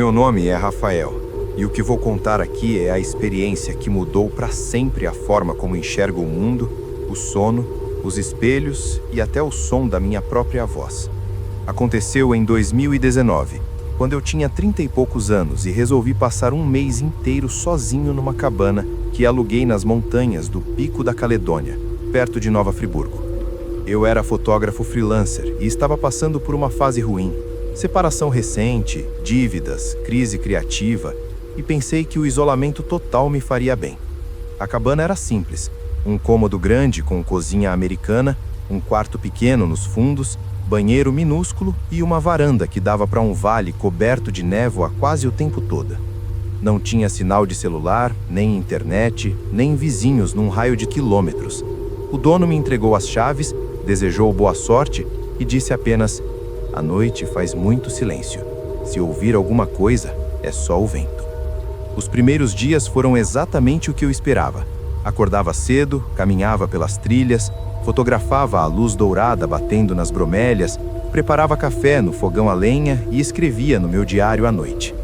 Meu nome é Rafael, e o que vou contar aqui é a experiência que mudou para sempre a forma como enxergo o mundo, o sono, os espelhos e até o som da minha própria voz. Aconteceu em 2019, quando eu tinha 30 e poucos anos e resolvi passar um mês inteiro sozinho numa cabana que aluguei nas montanhas do Pico da Caledônia, perto de Nova Friburgo. Eu era fotógrafo freelancer e estava passando por uma fase ruim. Separação recente, dívidas, crise criativa, e pensei que o isolamento total me faria bem. A cabana era simples, um cômodo grande com cozinha americana, um quarto pequeno nos fundos, banheiro minúsculo e uma varanda que dava para um vale coberto de névoa quase o tempo todo. Não tinha sinal de celular, nem internet, nem vizinhos num raio de quilômetros. O dono me entregou as chaves, desejou boa sorte e disse apenas: "À noite faz muito silêncio. Se ouvir alguma coisa, é só o vento." Os primeiros dias foram exatamente o que eu esperava. Acordava cedo, caminhava pelas trilhas, fotografava a luz dourada batendo nas bromélias, preparava café no fogão a lenha e escrevia no meu diário à noite.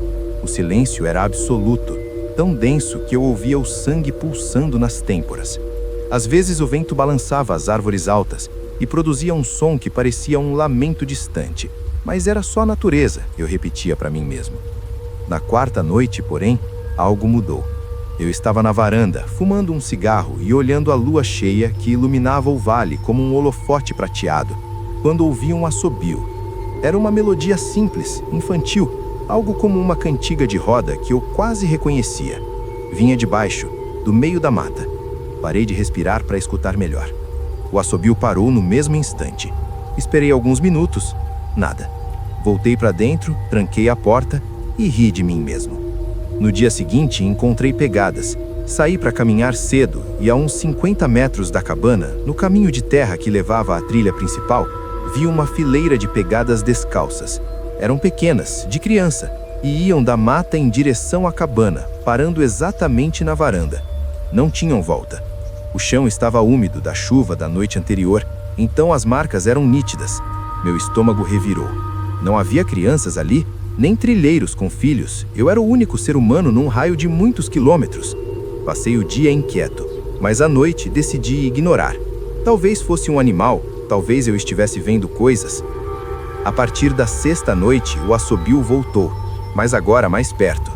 O silêncio era absoluto, tão denso que eu ouvia o sangue pulsando nas têmporas. Às vezes o vento balançava as árvores altas e produzia um som que parecia um lamento distante, mas era só a natureza, eu repetia para mim mesmo. Na quarta noite, porém, algo mudou. Eu estava na varanda, fumando um cigarro e olhando a lua cheia que iluminava o vale como um holofote prateado, quando ouvi um assobio. Era uma melodia simples, infantil, algo como uma cantiga de roda que eu quase reconhecia. Vinha de baixo, do meio da mata. Parei de respirar para escutar melhor. O assobio parou no mesmo instante. Esperei alguns minutos, nada. Voltei para dentro, tranquei a porta e ri de mim mesmo. No dia seguinte, encontrei pegadas. Saí para caminhar cedo e a uns 50 metros da cabana, no caminho de terra que levava à trilha principal, vi uma fileira de pegadas descalças. Eram pequenas, de criança, e iam da mata em direção à cabana, parando exatamente na varanda. Não tinham volta. O chão estava úmido da chuva da noite anterior, então as marcas eram nítidas. Meu estômago revirou. Não havia crianças ali, nem trilheiros com filhos. Eu era o único ser humano num raio de muitos quilômetros. Passei o dia inquieto, mas à noite decidi ignorar. Talvez fosse um animal, talvez eu estivesse vendo coisas. A partir da sexta noite, o assobio voltou, mas agora mais perto.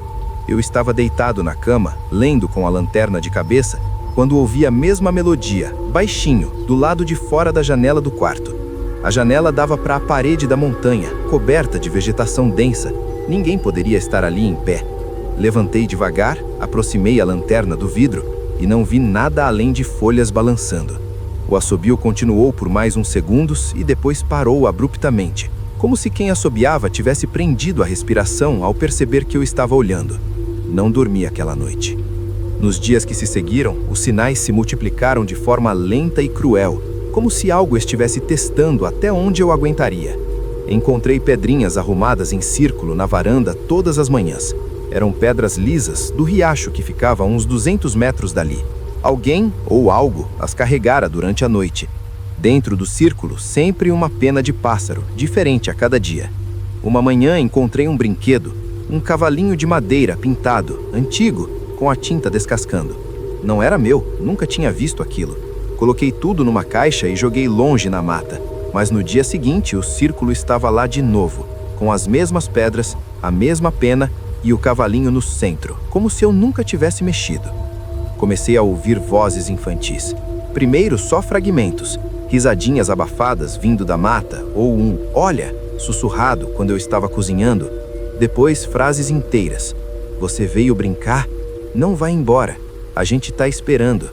Eu estava deitado na cama, lendo com a lanterna de cabeça, quando ouvi a mesma melodia, baixinho, do lado de fora da janela do quarto. A janela dava para a parede da montanha, coberta de vegetação densa. Ninguém poderia estar ali em pé. Levantei devagar, aproximei a lanterna do vidro e não vi nada além de folhas balançando. O assobio continuou por mais uns segundos e depois parou abruptamente, como se quem assobiava tivesse prendido a respiração ao perceber que eu estava olhando. Não dormi aquela noite. Nos dias que se seguiram, os sinais se multiplicaram de forma lenta e cruel, como se algo estivesse testando até onde eu aguentaria. Encontrei pedrinhas arrumadas em círculo na varanda todas as manhãs. Eram pedras lisas do riacho que ficava a uns 200 metros dali. Alguém ou algo as carregara durante a noite. Dentro do círculo, sempre uma pena de pássaro, diferente a cada dia. Uma manhã encontrei um brinquedo, um cavalinho de madeira pintado, antigo, com a tinta descascando. Não era meu, nunca tinha visto aquilo. Coloquei tudo numa caixa e joguei longe na mata. Mas no dia seguinte, o círculo estava lá de novo, com as mesmas pedras, a mesma pena e o cavalinho no centro, como se eu nunca tivesse mexido. Comecei a ouvir vozes infantis. Primeiro só fragmentos, risadinhas abafadas vindo da mata, ou um "olha" sussurrado quando eu estava cozinhando. Depois frases inteiras. "Você veio brincar? Não vá embora. A gente tá esperando."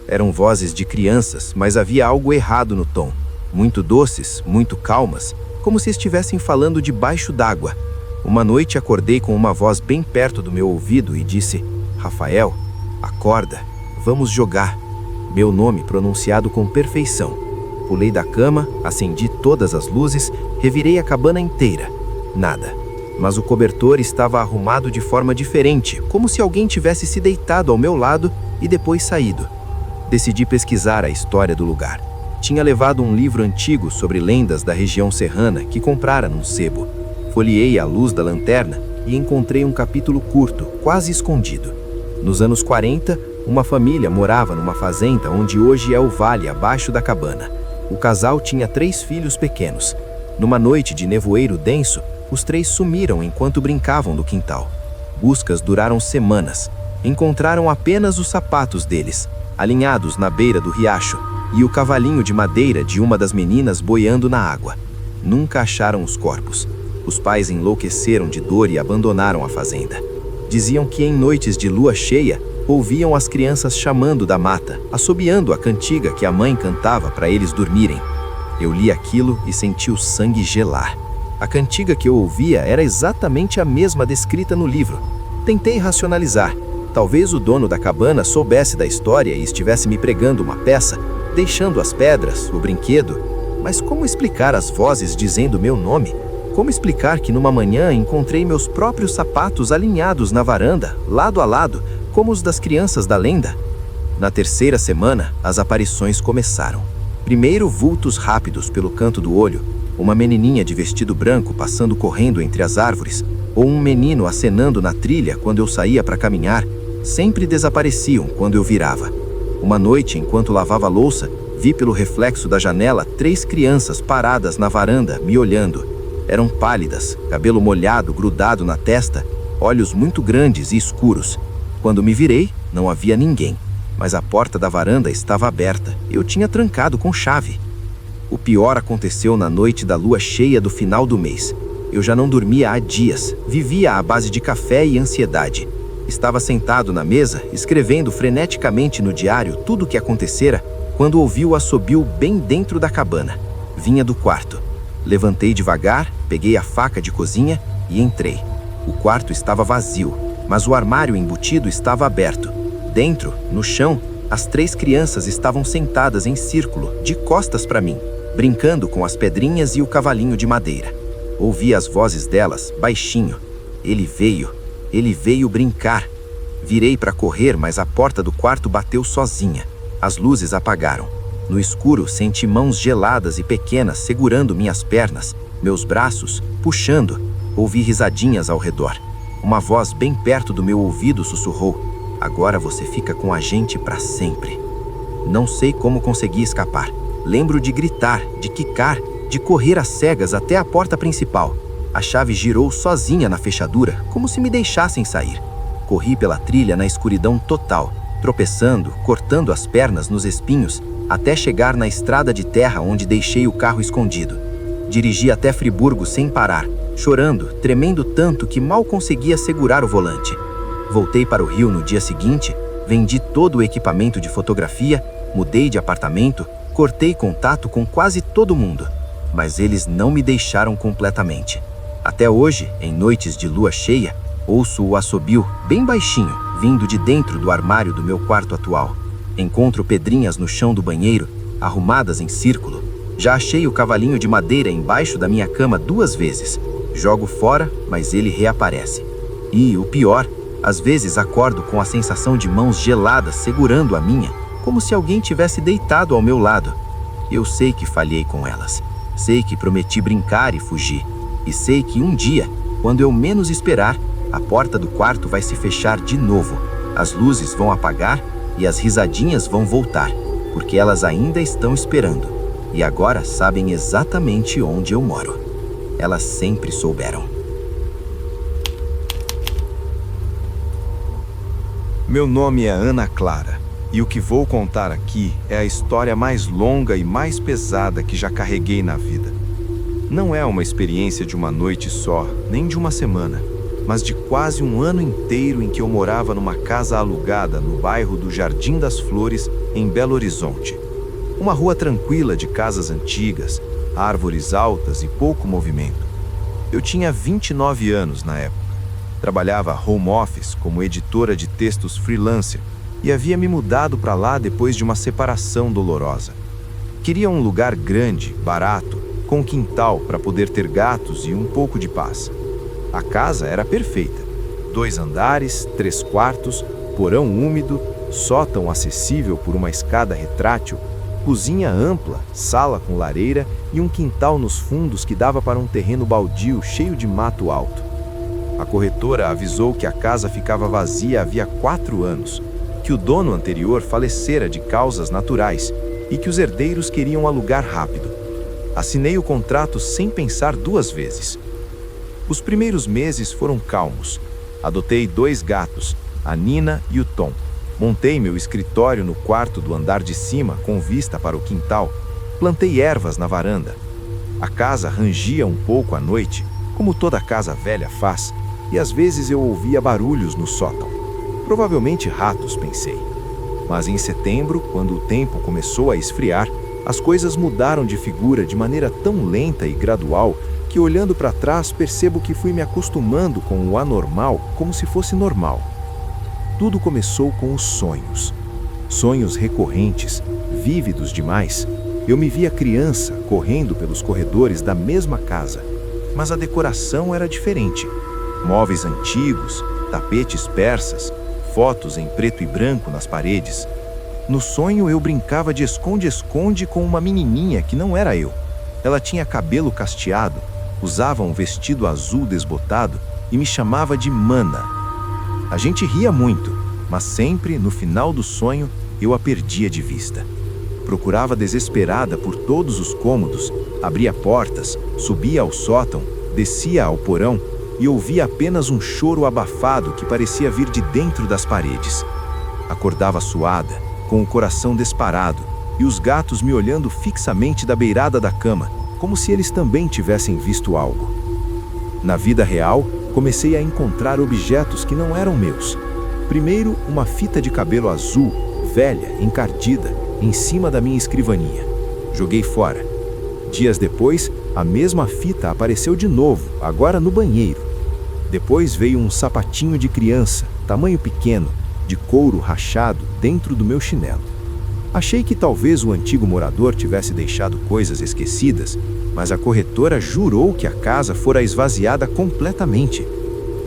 Eram vozes de crianças, mas havia algo errado no tom. Muito doces, muito calmas, como se estivessem falando debaixo d'água. Uma noite acordei com uma voz bem perto do meu ouvido e disse: "Rafael, acorda, vamos jogar." Meu nome pronunciado com perfeição. Pulei da cama, acendi todas as luzes, revirei a cabana inteira. Nada. Mas o cobertor estava arrumado de forma diferente, como se alguém tivesse se deitado ao meu lado e depois saído. Decidi pesquisar a história do lugar. Tinha levado um livro antigo sobre lendas da região serrana que comprara num sebo. Folheei à luz da lanterna e encontrei um capítulo curto, quase escondido. Nos anos 40, uma família morava numa fazenda onde hoje é o vale abaixo da cabana. O casal tinha 3 filhos pequenos. Numa noite de nevoeiro denso, os 3 sumiram enquanto brincavam no quintal. Buscas duraram semanas. Encontraram apenas os sapatos deles, alinhados na beira do riacho, e o cavalinho de madeira de uma das meninas boiando na água. Nunca acharam os corpos. Os pais enlouqueceram de dor e abandonaram a fazenda. Diziam que em noites de lua cheia, ouviam as crianças chamando da mata, assobiando a cantiga que a mãe cantava para eles dormirem. Eu li aquilo e senti o sangue gelar. A cantiga que eu ouvia era exatamente a mesma descrita no livro. Tentei racionalizar. Talvez o dono da cabana soubesse da história e estivesse me pregando uma peça, deixando as pedras, o brinquedo. Mas como explicar as vozes dizendo meu nome? Como explicar que numa manhã encontrei meus próprios sapatos alinhados na varanda, lado a lado, como os das crianças da lenda? Na terceira semana, as aparições começaram. Primeiro, vultos rápidos pelo canto do olho, uma menininha de vestido branco passando correndo entre as árvores, ou um menino acenando na trilha quando eu saía para caminhar, sempre desapareciam quando eu virava. Uma noite, enquanto lavava a louça, vi pelo reflexo da janela 3 crianças paradas na varanda, me olhando. Eram pálidas, cabelo molhado grudado na testa, olhos muito grandes e escuros. Quando me virei, não havia ninguém, mas a porta da varanda estava aberta. Eu tinha trancado com chave. O pior aconteceu na noite da lua cheia do final do mês. Eu já não dormia há dias, vivia à base de café e ansiedade. Estava sentado na mesa, escrevendo freneticamente no diário tudo o que acontecera, quando ouvi o assobio bem dentro da cabana. Vinha do quarto. Levantei devagar, peguei a faca de cozinha e entrei. O quarto estava vazio, mas o armário embutido estava aberto. Dentro, no chão, as 3 crianças estavam sentadas em círculo, de costas para mim, brincando com as pedrinhas e o cavalinho de madeira. Ouvi as vozes delas, baixinho. Ele veio brincar. Virei para correr, mas a porta do quarto bateu sozinha. As luzes apagaram. No escuro, senti mãos geladas e pequenas segurando minhas pernas, meus braços, puxando. Ouvi risadinhas ao redor. Uma voz bem perto do meu ouvido sussurrou: "Agora você fica com a gente para sempre." Não sei como consegui escapar. Lembro de gritar, de quicar, de correr às cegas até a porta principal. A chave girou sozinha na fechadura, como se me deixassem sair. Corri pela trilha na escuridão total, tropeçando, cortando as pernas nos espinhos, até chegar na estrada de terra onde deixei o carro escondido. Dirigi até Friburgo sem parar, chorando, tremendo tanto que mal conseguia segurar o volante. Voltei para o Rio no dia seguinte, vendi todo o equipamento de fotografia, mudei de apartamento, cortei contato com quase todo mundo, mas eles não me deixaram completamente. Até hoje, em noites de lua cheia, ouço o assobio, bem baixinho, vindo de dentro do armário do meu quarto atual. Encontro pedrinhas no chão do banheiro, arrumadas em círculo. Já achei o cavalinho de madeira embaixo da minha cama 2 vezes. Jogo fora, mas ele reaparece. E, o pior, às vezes acordo com a sensação de mãos geladas segurando a minha, como se alguém tivesse deitado ao meu lado. Eu sei que falhei com elas. Sei que prometi brincar e fugir. E sei que um dia, quando eu menos esperar, a porta do quarto vai se fechar de novo. As luzes vão apagar e as risadinhas vão voltar, porque elas ainda estão esperando. E agora sabem exatamente onde eu moro. Elas sempre souberam. Meu nome é Ana Clara, e o que vou contar aqui é a história mais longa e mais pesada que já carreguei na vida. Não é uma experiência de uma noite só, nem de uma semana, mas de quase um ano inteiro em que eu morava numa casa alugada no bairro do Jardim das Flores, em Belo Horizonte. Uma rua tranquila de casas antigas, árvores altas e pouco movimento. Eu tinha 29 anos na época. Trabalhava home office como editora de textos freelancer e havia me mudado para lá depois de uma separação dolorosa. Queria um lugar grande, barato, com quintal para poder ter gatos e um pouco de paz. A casa era perfeita. 2 andares, 3 quartos, porão úmido, sótão acessível por uma escada retrátil, cozinha ampla, sala com lareira e um quintal nos fundos que dava para um terreno baldio cheio de mato alto. A corretora avisou que a casa ficava vazia havia 4 anos, que o dono anterior falecera de causas naturais e que os herdeiros queriam alugar rápido. Assinei o contrato sem pensar 2 vezes. Os primeiros meses foram calmos. Adotei 2 gatos, a Nina e o Tom. Montei meu escritório no quarto do andar de cima com vista para o quintal. Plantei ervas na varanda. A casa rangia um pouco à noite, como toda casa velha faz, e às vezes eu ouvia barulhos no sótão. Provavelmente ratos, pensei. Mas em setembro, quando o tempo começou a esfriar, as coisas mudaram de figura de maneira tão lenta e gradual que, olhando para trás, percebo que fui me acostumando com o anormal como se fosse normal. Tudo começou com os sonhos. Sonhos recorrentes, vívidos demais. Eu me via criança correndo pelos corredores da mesma casa, mas a decoração era diferente. Móveis antigos, tapetes persas, fotos em preto e branco nas paredes. No sonho eu brincava de esconde-esconde com uma menininha que não era eu. Ela tinha cabelo casteado, usava um vestido azul desbotado e me chamava de Mana. A gente ria muito, mas sempre, no final do sonho, eu a perdia de vista. Procurava desesperada por todos os cômodos, abria portas, subia ao sótão, descia ao porão e ouvia apenas um choro abafado que parecia vir de dentro das paredes. Acordava suada, com o coração disparado, e os gatos me olhando fixamente da beirada da cama, como se eles também tivessem visto algo. Na vida real, comecei a encontrar objetos que não eram meus. Primeiro, uma fita de cabelo azul, velha, encardida, em cima da minha escrivaninha. Joguei fora. Dias depois, a mesma fita apareceu de novo, agora no banheiro. Depois veio um sapatinho de criança, tamanho pequeno, de couro rachado dentro do meu chinelo. Achei que talvez o antigo morador tivesse deixado coisas esquecidas, mas a corretora jurou que a casa fora esvaziada completamente.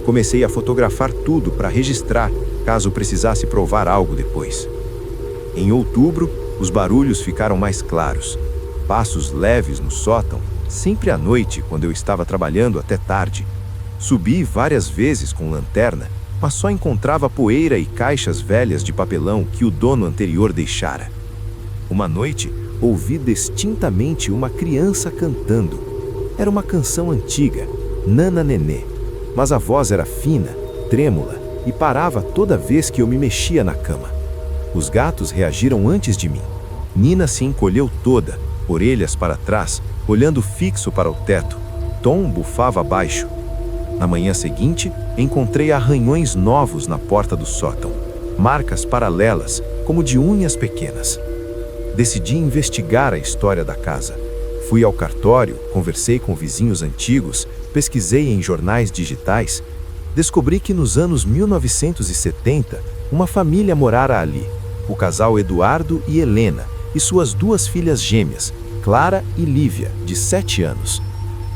Comecei a fotografar tudo para registrar, caso precisasse provar algo depois. Em outubro, os barulhos ficaram mais claros. Passos leves no sótão, sempre à noite, quando eu estava trabalhando até tarde. Subi várias vezes com lanterna, mas só encontrava poeira e caixas velhas de papelão que o dono anterior deixara. Uma noite, ouvi distintamente uma criança cantando. Era uma canção antiga, Nana Nenê, mas a voz era fina, trêmula e parava toda vez que eu me mexia na cama. Os gatos reagiram antes de mim. Nina se encolheu toda, orelhas para trás, olhando fixo para o teto. Tom bufava baixo. Na manhã seguinte, encontrei arranhões novos na porta do sótão, marcas paralelas, como de unhas pequenas. Decidi investigar a história da casa. Fui ao cartório, conversei com vizinhos antigos, pesquisei em jornais digitais. Descobri que nos anos 1970, uma família morara ali, o casal Eduardo e Helena, e suas 2 filhas gêmeas, Clara e Lívia, de 7 anos.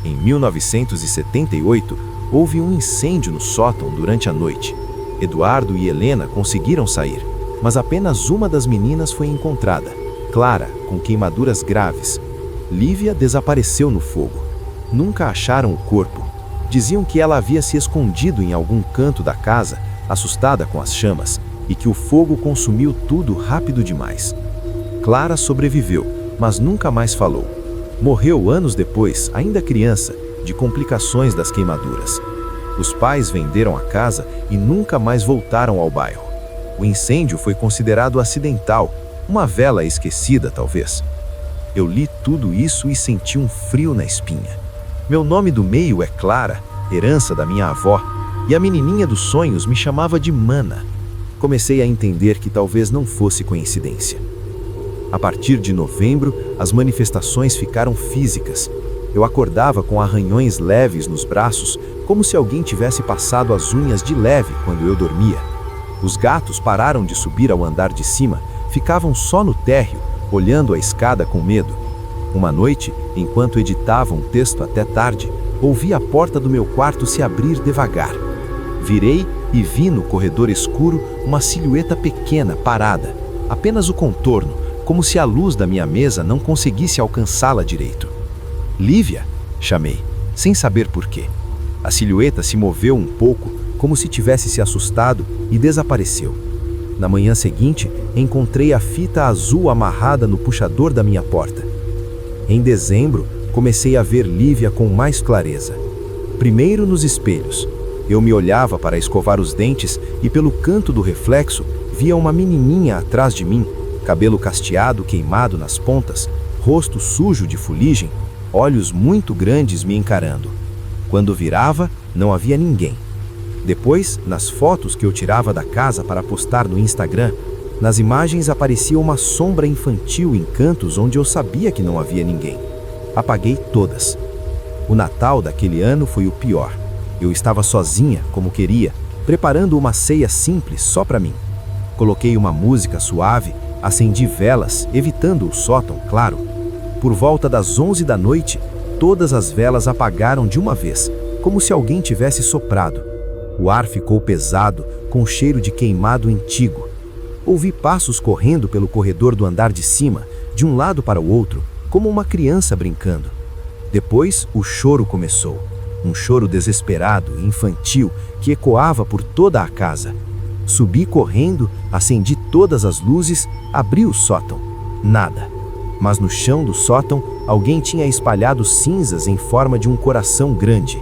Em 1978, houve um incêndio no sótão durante a noite. Eduardo e Helena conseguiram sair, mas apenas uma das meninas foi encontrada, Clara, com queimaduras graves. Lívia desapareceu no fogo. Nunca acharam o corpo. Diziam que ela havia se escondido em algum canto da casa, assustada com as chamas, e que o fogo consumiu tudo rápido demais. Clara sobreviveu, mas nunca mais falou. Morreu anos depois, ainda criança, de complicações das queimaduras. Os pais venderam a casa e nunca mais voltaram ao bairro. O incêndio foi considerado acidental, uma vela esquecida, talvez. Eu li tudo isso e senti um frio na espinha. Meu nome do meio é Clara, herança da minha avó, e a menininha dos sonhos me chamava de Mana. Comecei a entender que talvez não fosse coincidência. A partir de novembro, as manifestações ficaram físicas. Eu acordava com arranhões leves nos braços, como se alguém tivesse passado as unhas de leve quando eu dormia. Os gatos pararam de subir ao andar de cima, ficavam só no térreo, olhando a escada com medo. Uma noite, enquanto editava um texto até tarde, ouvi a porta do meu quarto se abrir devagar. Virei e vi no corredor escuro uma silhueta pequena parada, apenas o contorno, como se a luz da minha mesa não conseguisse alcançá-la direito. Lívia, chamei, sem saber por quê. A silhueta se moveu um pouco, como se tivesse se assustado, e desapareceu. Na manhã seguinte, encontrei a fita azul amarrada no puxador da minha porta. Em dezembro, comecei a ver Lívia com mais clareza. Primeiro nos espelhos. Eu me olhava para escovar os dentes e pelo canto do reflexo via uma menininha atrás de mim, cabelo casteado queimado nas pontas, rosto sujo de fuligem, olhos muito grandes me encarando. Quando virava, não havia ninguém. Depois, nas fotos que eu tirava da casa para postar no Instagram, nas imagens aparecia uma sombra infantil em cantos onde eu sabia que não havia ninguém. Apaguei todas. O Natal daquele ano foi o pior. Eu estava sozinha, como queria, preparando uma ceia simples só para mim. Coloquei uma música suave, acendi velas, evitando o sótão, claro. Por volta das 11 da noite, todas as velas apagaram de uma vez, como se alguém tivesse soprado. O ar ficou pesado, com cheiro de queimado antigo. Ouvi passos correndo pelo corredor do andar de cima, de um lado para o outro, como uma criança brincando. Depois, o choro começou. Um choro desesperado, infantil, que ecoava por toda a casa. Subi correndo, acendi todas as luzes, abri o sótão. Nada. Mas no chão do sótão, alguém tinha espalhado cinzas em forma de um coração grande.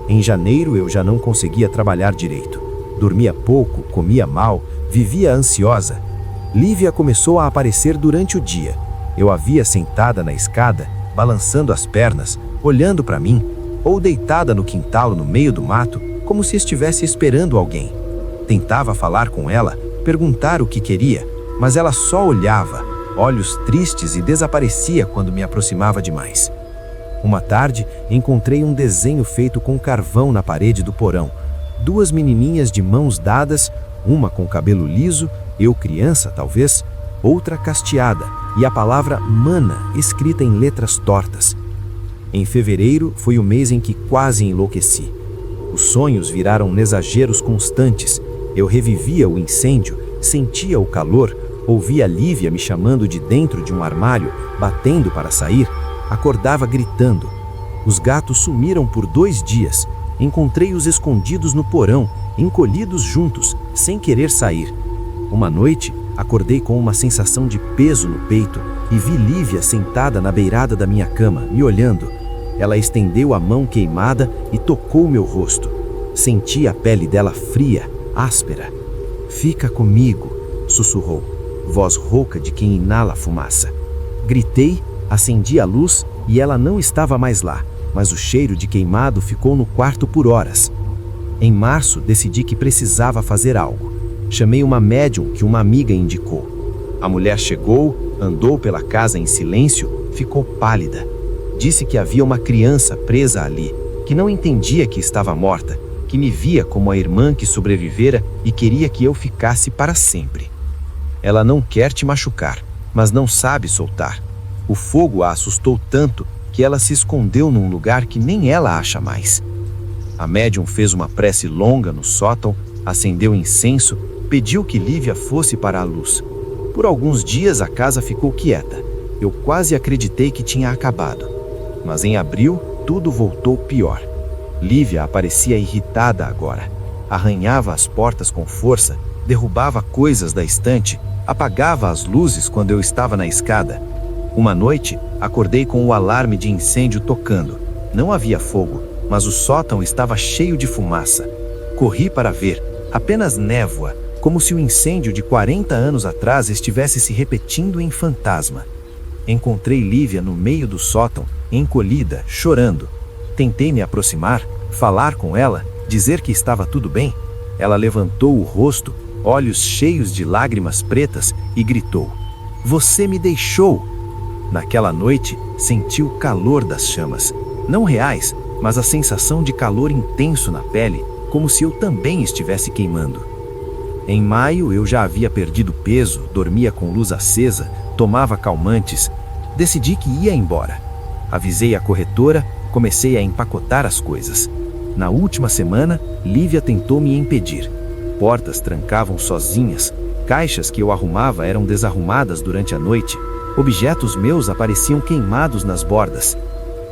Em janeiro, eu já não conseguia trabalhar direito. Dormia pouco, comia mal, vivia ansiosa. Lívia começou a aparecer durante o dia. Eu a via sentada na escada, balançando as pernas, olhando para mim, ou deitada no quintal no meio do mato, como se estivesse esperando alguém. Tentava falar com ela, perguntar o que queria, mas ela só olhava, olhos tristes, e desaparecia quando me aproximava demais. Uma tarde, encontrei um desenho feito com carvão na parede do porão. Duas menininhas de mãos dadas, uma com cabelo liso, eu criança talvez, outra casteada, e a palavra mana escrita em letras tortas. Em fevereiro foi o mês em que quase enlouqueci. Os sonhos viraram exageros constantes. Eu revivia o incêndio, sentia o calor, ouvia Lívia me chamando de dentro de um armário, batendo para sair, acordava gritando. Os gatos sumiram por 2 dias. Encontrei-os escondidos no porão, encolhidos juntos, sem querer sair. Uma noite, acordei com uma sensação de peso no peito e vi Lívia sentada na beirada da minha cama, me olhando. Ela estendeu a mão queimada e tocou meu rosto. Senti a pele dela fria, áspera. "Fica comigo", sussurrou, voz rouca de quem inala fumaça. Gritei, acendi a luz e ela não estava mais lá, mas o cheiro de queimado ficou no quarto por horas. Em março, decidi que precisava fazer algo. Chamei uma médium que uma amiga indicou. A mulher chegou, andou pela casa em silêncio, ficou pálida. Disse que havia uma criança presa ali, que não entendia que estava morta, que me via como a irmã que sobrevivera e queria que eu ficasse para sempre. Ela não quer te machucar, mas não sabe soltar. O fogo a assustou tanto que ela se escondeu num lugar que nem ela acha mais. A médium fez uma prece longa no sótão, acendeu incenso, pediu que Lívia fosse para a luz. Por alguns dias a casa ficou quieta. Eu quase acreditei que tinha acabado. Mas em abril, tudo voltou pior. Lívia aparecia irritada agora. Arranhava as portas com força, derrubava coisas da estante, apagava as luzes quando eu estava na escada. Uma noite, acordei com o alarme de incêndio tocando. Não havia fogo, mas o sótão estava cheio de fumaça. Corri para ver, apenas névoa, como se o incêndio de 40 anos atrás estivesse se repetindo em fantasma. Encontrei Lívia no meio do sótão, encolhida, chorando. Tentei me aproximar, falar com ela, dizer que estava tudo bem. Ela levantou o rosto, olhos cheios de lágrimas pretas, e gritou: "Você me deixou!" Naquela noite, senti o calor das chamas. Não reais, mas a sensação de calor intenso na pele, como se eu também estivesse queimando. Em maio, eu já havia perdido peso, dormia com luz acesa, tomava calmantes. Decidi que ia embora. Avisei a corretora, comecei a empacotar as coisas. Na última semana, Lívia tentou me impedir. Portas trancavam sozinhas, caixas que eu arrumava eram desarrumadas durante a noite, objetos meus apareciam queimados nas bordas.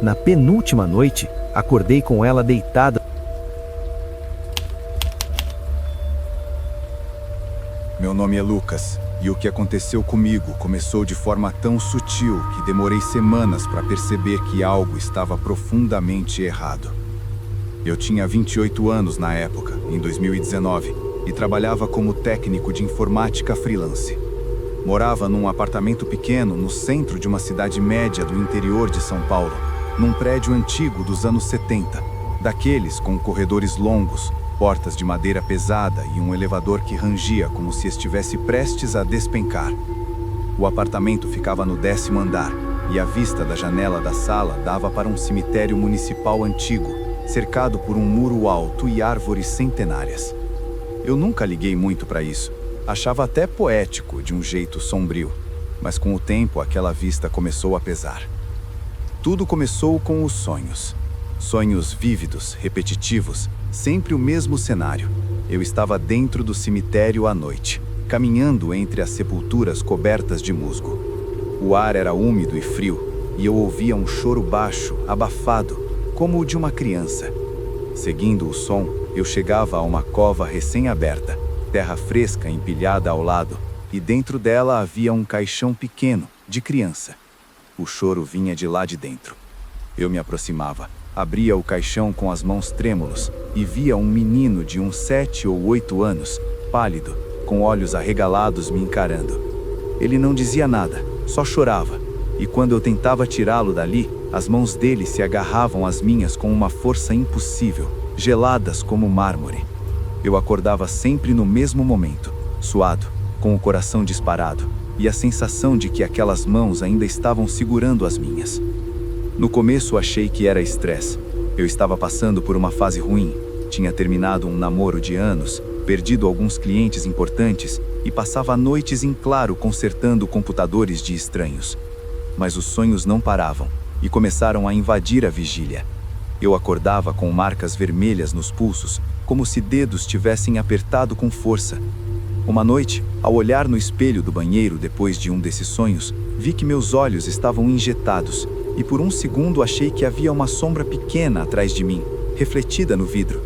Na penúltima noite, acordei com ela deitada Meu nome é Lucas, e o que aconteceu comigo começou de forma tão sutil que demorei semanas para perceber que algo estava profundamente errado. Eu tinha 28 anos na época, em 2019, e trabalhava como técnico de informática freelance. Morava num apartamento pequeno no centro de uma cidade média do interior de São Paulo, num prédio antigo dos anos 70, daqueles com corredores longos, portas de madeira pesada e um elevador que rangia como se estivesse prestes a despencar. O apartamento ficava no 10º andar e a vista da janela da sala dava para um cemitério municipal antigo, cercado por um muro alto e árvores centenárias. Eu nunca liguei muito para isso. Achava até poético de um jeito sombrio, mas com o tempo aquela vista começou a pesar. Tudo começou com os sonhos. Sonhos vívidos, repetitivos, sempre o mesmo cenário. Eu estava dentro do cemitério à noite, caminhando entre as sepulturas cobertas de musgo. O ar era úmido e frio, e eu ouvia um choro baixo, abafado, como o de uma criança. Seguindo o som, eu chegava a uma cova recém-aberta, terra fresca empilhada ao lado, e dentro dela havia um caixão pequeno, de criança. O choro vinha de lá de dentro. Eu me aproximava, abria o caixão com as mãos trêmulos e via um menino de uns 7 ou 8 anos, pálido, com olhos arregalados me encarando. Ele não dizia nada, só chorava, e quando eu tentava tirá-lo dali, as mãos dele se agarravam às minhas com uma força impossível, geladas como mármore. Eu acordava sempre no mesmo momento, suado, com o coração disparado, e a sensação de que aquelas mãos ainda estavam segurando as minhas. No começo achei que era estresse. Eu estava passando por uma fase ruim, tinha terminado um namoro de anos, perdido alguns clientes importantes e passava noites em claro consertando computadores de estranhos. Mas os sonhos não paravam e começaram a invadir a vigília. Eu acordava com marcas vermelhas nos pulsos, como se dedos tivessem apertado com força. Uma noite, ao olhar no espelho do banheiro depois de um desses sonhos, vi que meus olhos estavam injetados e por um segundo achei que havia uma sombra pequena atrás de mim, refletida no vidro.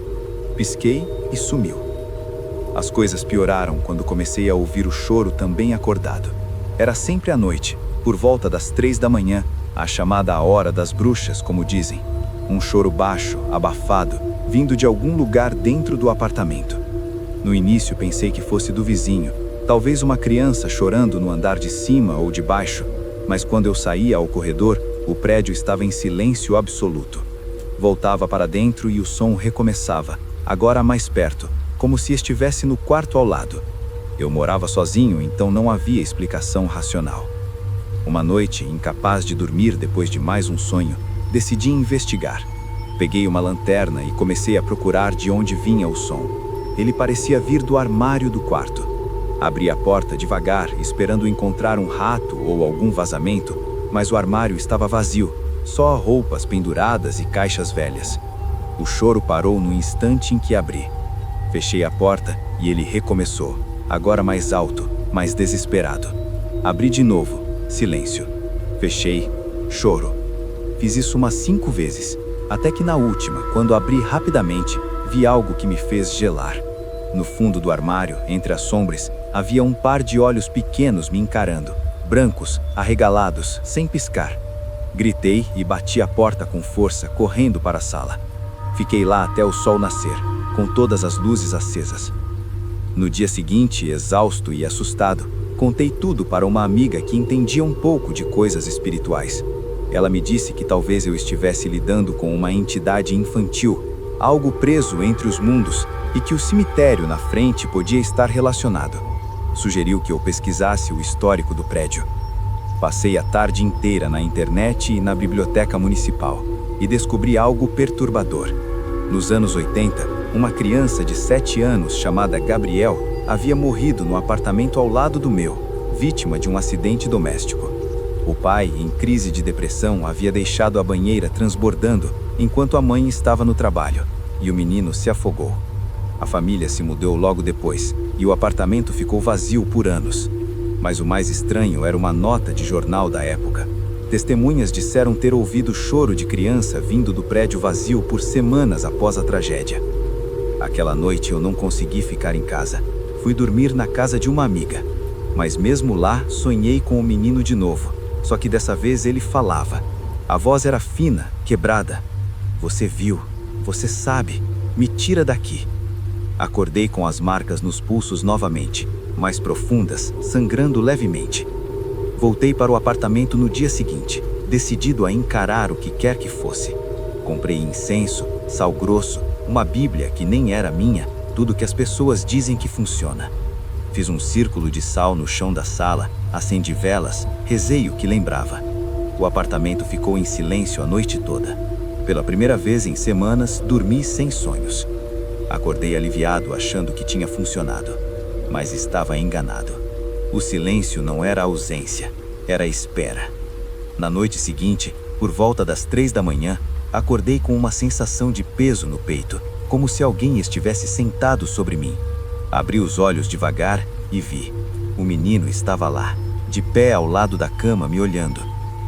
Pisquei e sumiu. As coisas pioraram quando comecei a ouvir o choro também acordado. Era sempre à noite, por volta das 3 da manhã, a chamada hora das bruxas, como dizem. Um choro baixo, abafado, vindo de algum lugar dentro do apartamento. No início pensei que fosse do vizinho, talvez uma criança chorando no andar de cima ou de baixo, mas quando eu saía ao corredor, o prédio estava em silêncio absoluto. Voltava para dentro e o som recomeçava, agora mais perto, como se estivesse no quarto ao lado. Eu morava sozinho, então não havia explicação racional. Uma noite, incapaz de dormir depois de mais um sonho, decidi investigar. Peguei uma lanterna e comecei a procurar de onde vinha o som. Ele parecia vir do armário do quarto. Abri a porta devagar, esperando encontrar um rato ou algum vazamento, mas o armário estava vazio, só roupas penduradas e caixas velhas. O choro parou no instante em que abri. Fechei a porta e ele recomeçou, agora mais alto, mais desesperado. Abri de novo, silêncio. Fechei, choro. Fiz isso umas 5 vezes, até que na última, quando abri rapidamente, vi algo que me fez gelar. No fundo do armário, entre as sombras, havia um par de olhos pequenos me encarando, brancos, arregalados, sem piscar. Gritei e bati a porta com força, correndo para a sala. Fiquei lá até o sol nascer, com todas as luzes acesas. No dia seguinte, exausto e assustado, contei tudo para uma amiga que entendia um pouco de coisas espirituais. Ela me disse que talvez eu estivesse lidando com uma entidade infantil, algo preso entre os mundos, e que o cemitério na frente podia estar relacionado. Sugeriu que eu pesquisasse o histórico do prédio. Passei a tarde inteira na internet e na biblioteca municipal, e descobri algo perturbador. Nos anos 80, uma criança de 7 anos chamada Gabriel havia morrido no apartamento ao lado do meu, vítima de um acidente doméstico. O pai, em crise de depressão, havia deixado a banheira transbordando enquanto a mãe estava no trabalho, e o menino se afogou. A família se mudou logo depois, e o apartamento ficou vazio por anos. Mas o mais estranho era uma nota de jornal da época. Testemunhas disseram ter ouvido o choro de criança vindo do prédio vazio por semanas após a tragédia. Aquela noite eu não consegui ficar em casa. fui dormir na casa de uma amiga. Mas mesmo lá, sonhei com o menino de novo. Só que dessa vez ele falava. A voz era fina, quebrada. Você viu, você sabe, me tira daqui. Acordei com as marcas nos pulsos novamente, mais profundas, sangrando levemente. Voltei para o apartamento no dia seguinte, decidido a encarar o que quer que fosse. Comprei incenso, sal grosso, uma Bíblia que nem era minha, tudo que as pessoas dizem que funciona. Fiz um círculo de sal no chão da sala, acendi velas, rezei o que lembrava. O apartamento ficou em silêncio a noite toda. Pela primeira vez em semanas, dormi sem sonhos. Acordei aliviado, achando que tinha funcionado, mas estava enganado. O silêncio não era ausência, era espera. Na noite seguinte, por volta das 3 da manhã, acordei com uma sensação de peso no peito, como se alguém estivesse sentado sobre mim. Abri os olhos devagar e vi. O menino estava lá, de pé ao lado da cama, me olhando.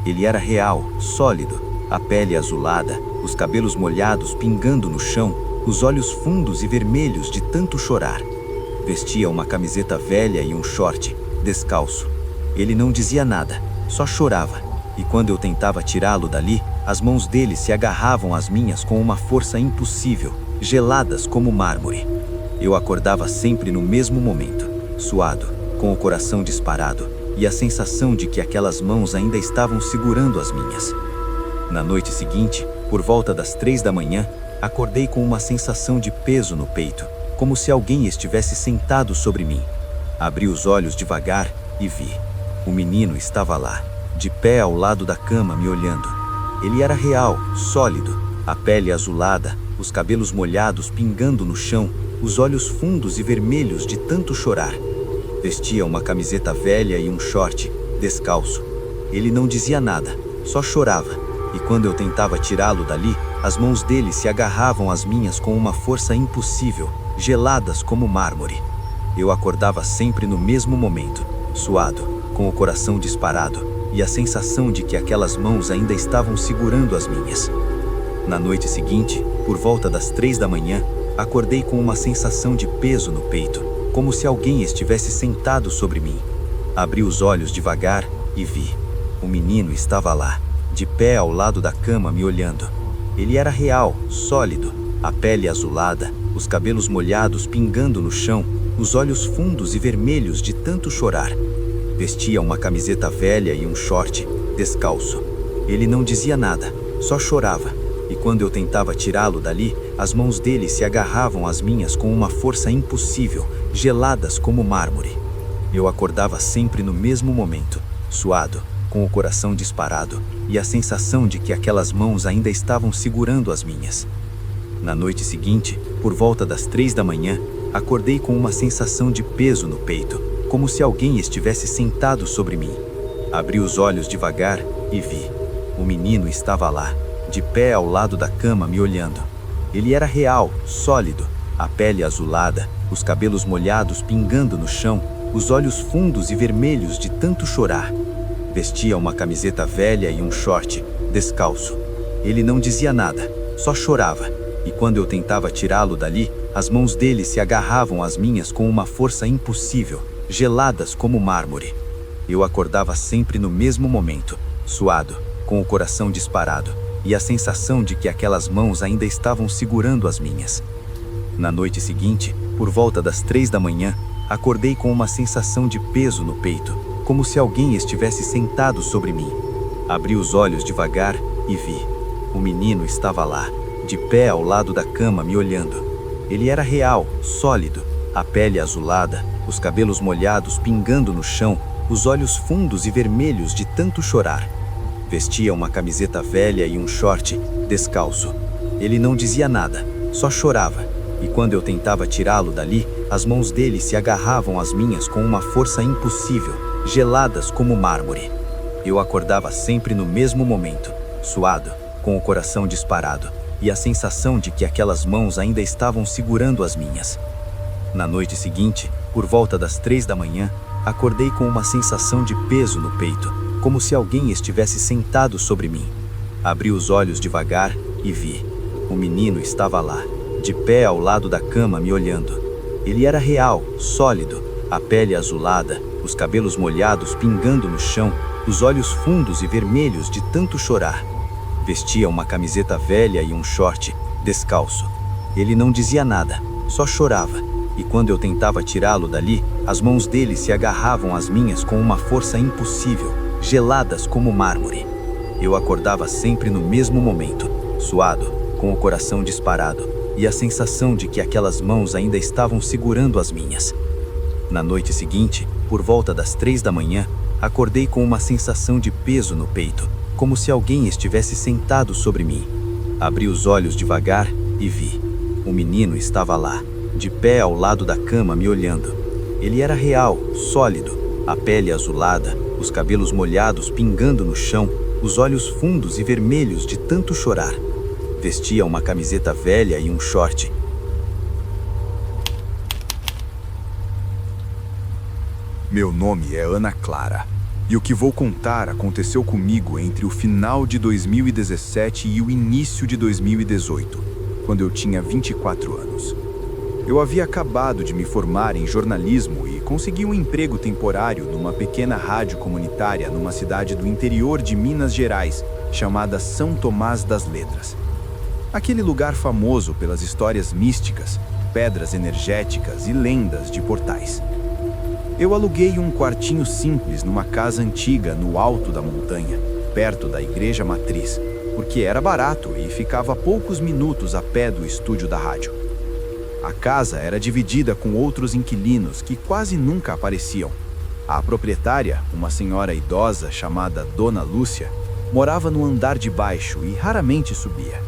Ele era real, sólido, a pele azulada, os cabelos molhados pingando no chão, os olhos fundos e vermelhos de tanto chorar. Vestia uma camiseta velha e um short, descalço. Ele não dizia nada, só chorava. E quando eu tentava tirá-lo dali, as mãos dele se agarravam às minhas com uma força impossível, geladas como mármore. Eu acordava sempre no mesmo momento, suado, com o coração disparado e a sensação de que aquelas mãos ainda estavam segurando as minhas. Na noite seguinte, por volta das 3 da manhã, acordei com uma sensação de peso no peito, como se alguém estivesse sentado sobre mim. Abri os olhos devagar e vi. O menino estava lá, de pé ao lado da cama, me olhando. Ele era real, sólido, a pele azulada, os cabelos molhados pingando no chão, os olhos fundos e vermelhos de tanto chorar. Vestia uma camiseta velha e um short, descalço. Ele não dizia nada, só chorava. E quando eu tentava tirá-lo dali, as mãos dele se agarravam às minhas com uma força impossível, geladas como mármore. Eu acordava sempre no mesmo momento, suado, com o coração disparado e a sensação de que aquelas mãos ainda estavam segurando as minhas. Na noite seguinte, por volta das 3 da manhã, acordei com uma sensação de peso no peito, como se alguém estivesse sentado sobre mim. Abri os olhos devagar e vi. O menino estava lá, de pé ao lado da cama, me olhando. Ele era real, sólido, a pele azulada, os cabelos molhados pingando no chão, os olhos fundos e vermelhos de tanto chorar. Vestia uma camiseta velha e um short, descalço. Ele não dizia nada, só chorava. E quando eu tentava tirá-lo dali, as mãos dele se agarravam às minhas com uma força impossível, geladas como mármore. Eu acordava sempre no mesmo momento, suado, com o coração disparado e a sensação de que aquelas mãos ainda estavam segurando as minhas. Na noite seguinte, por volta das 3 da manhã, acordei com uma sensação de peso no peito, como se alguém estivesse sentado sobre mim. Abri os olhos devagar e vi. O menino estava lá, de pé ao lado da cama, me olhando. Ele era real, sólido, a pele azulada, os cabelos molhados pingando no chão, os olhos fundos e vermelhos de tanto chorar. Vestia uma camiseta velha e um short, descalço. Ele não dizia nada, só chorava. E quando eu tentava tirá-lo dali, as mãos dele se agarravam às minhas com uma força impossível, geladas como mármore. Eu acordava sempre no mesmo momento, suado, com o coração disparado e a sensação de que aquelas mãos ainda estavam segurando as minhas. Na noite seguinte, por volta das 3 da manhã, acordei com uma sensação de peso no peito, como se alguém estivesse sentado sobre mim. Abri os olhos devagar e vi. O menino estava lá, de pé ao lado da cama, me olhando. Ele era real, sólido, a pele azulada, os cabelos molhados pingando no chão, os olhos fundos e vermelhos de tanto chorar. Vestia uma camiseta velha e um short, descalço. Ele não dizia nada, só chorava. E quando eu tentava tirá-lo dali, as mãos dele se agarravam às minhas com uma força impossível, geladas como mármore. Eu acordava sempre no mesmo momento, suado, com o coração disparado e a sensação de que aquelas mãos ainda estavam segurando as minhas. Na noite seguinte, por volta das 3 da manhã, acordei com uma sensação de peso no peito, como se alguém estivesse sentado sobre mim. Abri os olhos devagar e vi. O menino estava lá, de pé ao lado da cama, me olhando. Ele era real, sólido, a pele azulada, os cabelos molhados pingando no chão, os olhos fundos e vermelhos de tanto chorar. Vestia uma camiseta velha e um short, descalço. Ele não dizia nada, só chorava, e quando eu tentava tirá-lo dali, as mãos dele se agarravam às minhas com uma força impossível, geladas como mármore. Eu acordava sempre no mesmo momento, suado, com o coração disparado, e a sensação de que aquelas mãos ainda estavam segurando as minhas. Na noite seguinte, por volta das 3 da manhã, acordei com uma sensação de peso no peito, como se alguém estivesse sentado sobre mim. Abri os olhos devagar e vi. O menino estava lá, de pé ao lado da cama me olhando. Ele era real, sólido, a pele azulada, os cabelos molhados pingando no chão, os olhos fundos e vermelhos de tanto chorar. Vestia uma camiseta velha e um short. Meu nome é Ana Clara, e o que vou contar aconteceu comigo entre o final de 2017 e o início de 2018, quando eu tinha 24 anos. Eu havia acabado de me formar em jornalismo e consegui um emprego temporário numa pequena rádio comunitária numa cidade do interior de Minas Gerais, chamada São Tomás das Letras. Aquele lugar famoso pelas histórias místicas, pedras energéticas e lendas de portais. Eu aluguei um quartinho simples numa casa antiga no alto da montanha, perto da igreja matriz, porque era barato e ficava a poucos minutos a pé do estúdio da rádio. A casa era dividida com outros inquilinos que quase nunca apareciam. A proprietária, uma senhora idosa chamada Dona Lúcia, morava no andar de baixo e raramente subia.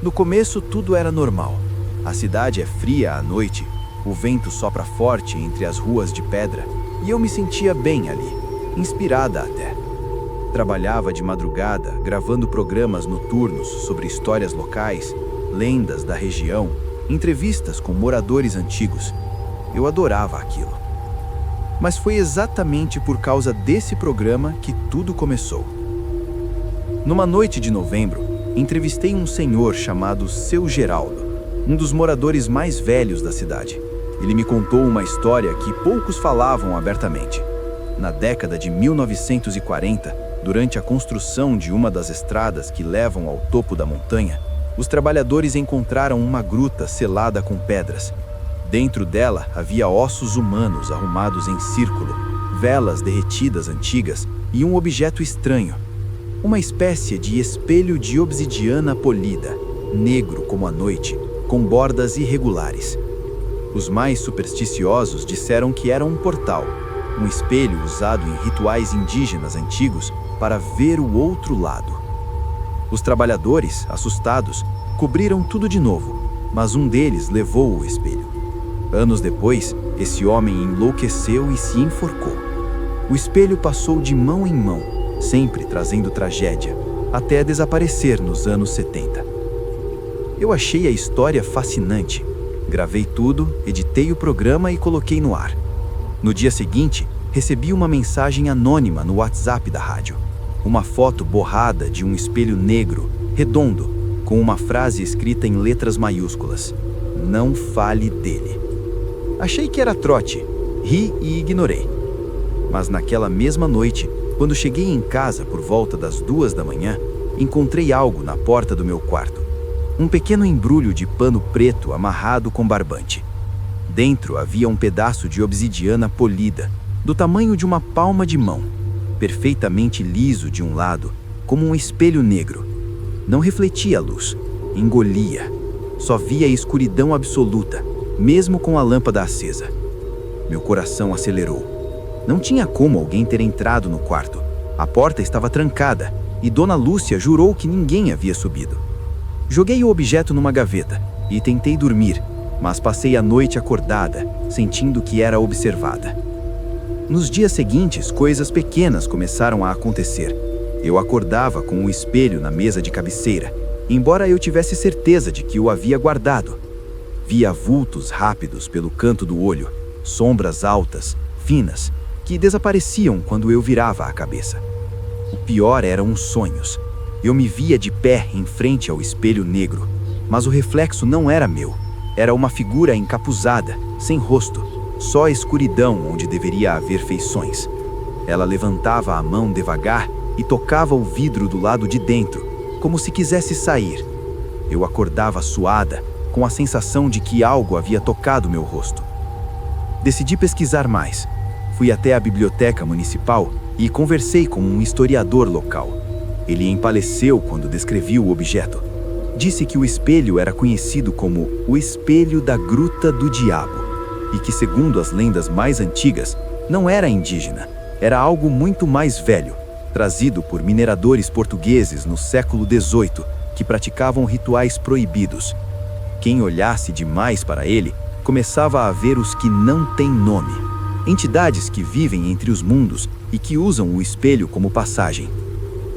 No começo tudo era normal. A cidade é fria à noite, o vento sopra forte entre as ruas de pedra e eu me sentia bem ali, inspirada até. Trabalhava de madrugada, gravando programas noturnos sobre histórias locais, lendas da região, entrevistas com moradores antigos. Eu adorava aquilo. Mas foi exatamente por causa desse programa que tudo começou. Numa noite de novembro, entrevistei um senhor chamado Seu Geraldo, um dos moradores mais velhos da cidade. Ele me contou uma história que poucos falavam abertamente. Na década de 1940, durante a construção de uma das estradas que levam ao topo da montanha, os trabalhadores encontraram uma gruta selada com pedras. Dentro dela havia ossos humanos arrumados em círculo, velas derretidas antigas e um objeto estranho. Uma espécie de espelho de obsidiana polida, negro como a noite, com bordas irregulares. Os mais supersticiosos disseram que era um portal, um espelho usado em rituais indígenas antigos para ver o outro lado. Os trabalhadores, assustados, cobriram tudo de novo, mas um deles levou o espelho. Anos depois, esse homem enlouqueceu e se enforcou. O espelho passou de mão em mão, sempre trazendo tragédia, até desaparecer nos anos 70. Eu achei a história fascinante. Gravei tudo, editei o programa e coloquei no ar. No dia seguinte, recebi uma mensagem anônima no WhatsApp da rádio. Uma foto borrada de um espelho negro, redondo, com uma frase escrita em letras maiúsculas: "Não fale dele". Achei que era trote, ri e ignorei. Mas naquela mesma noite, quando cheguei em casa por volta das 2 da manhã, encontrei algo na porta do meu quarto. Um pequeno embrulho de pano preto amarrado com barbante. Dentro havia um pedaço de obsidiana polida, do tamanho de uma palma de mão, perfeitamente liso de um lado, como um espelho negro. Não refletia a luz, engolia. Só via escuridão absoluta, mesmo com a lâmpada acesa. Meu coração acelerou. Não tinha como alguém ter entrado no quarto. A porta estava trancada e Dona Lúcia jurou que ninguém havia subido. Joguei o objeto numa gaveta e tentei dormir, mas passei a noite acordada, sentindo que era observada. Nos dias seguintes, coisas pequenas começaram a acontecer. Eu acordava com o espelho na mesa de cabeceira, embora eu tivesse certeza de que o havia guardado. Via vultos rápidos pelo canto do olho, sombras altas, finas, que desapareciam quando eu virava a cabeça. O pior eram os sonhos. Eu me via de pé em frente ao espelho negro, mas o reflexo não era meu. era uma figura encapuzada, sem rosto, só escuridão onde deveria haver feições. Ela levantava a mão devagar e tocava o vidro do lado de dentro, como se quisesse sair. Eu acordava suada, com a sensação de que algo havia tocado meu rosto. Decidi pesquisar mais. Fui até a biblioteca municipal e conversei com um historiador local. Ele empaleceu quando descrevi o objeto. Disse que o espelho era conhecido como o Espelho da Gruta do Diabo e que, segundo as lendas mais antigas, não era indígena, era algo muito mais velho, trazido por mineradores portugueses no século XVIII que praticavam rituais proibidos. Quem olhasse demais para ele começava a ver os que não têm nome, entidades que vivem entre os mundos e que usam o espelho como passagem.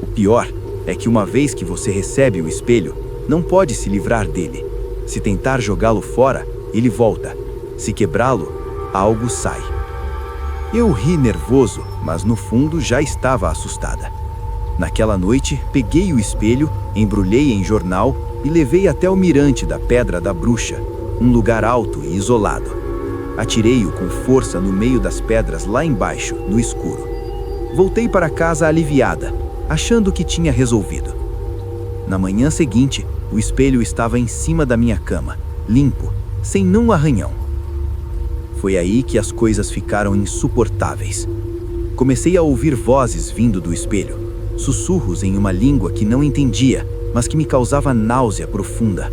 O pior é que uma vez que você recebe o espelho, não pode se livrar dele. Se tentar jogá-lo fora, ele volta. Se quebrá-lo, algo sai. Eu ri nervoso, mas no fundo já estava assustada. Naquela noite, peguei o espelho, embrulhei em jornal e levei até o mirante da Pedra da Bruxa, um lugar alto e isolado. Atirei-o com força no meio das pedras lá embaixo, no escuro. Voltei para casa aliviada, achando que tinha resolvido. Na manhã seguinte, o espelho estava em cima da minha cama, limpo, sem nenhum arranhão. Foi aí que as coisas ficaram insuportáveis. Comecei a ouvir vozes vindo do espelho, sussurros em uma língua que não entendia, mas que me causava náusea profunda.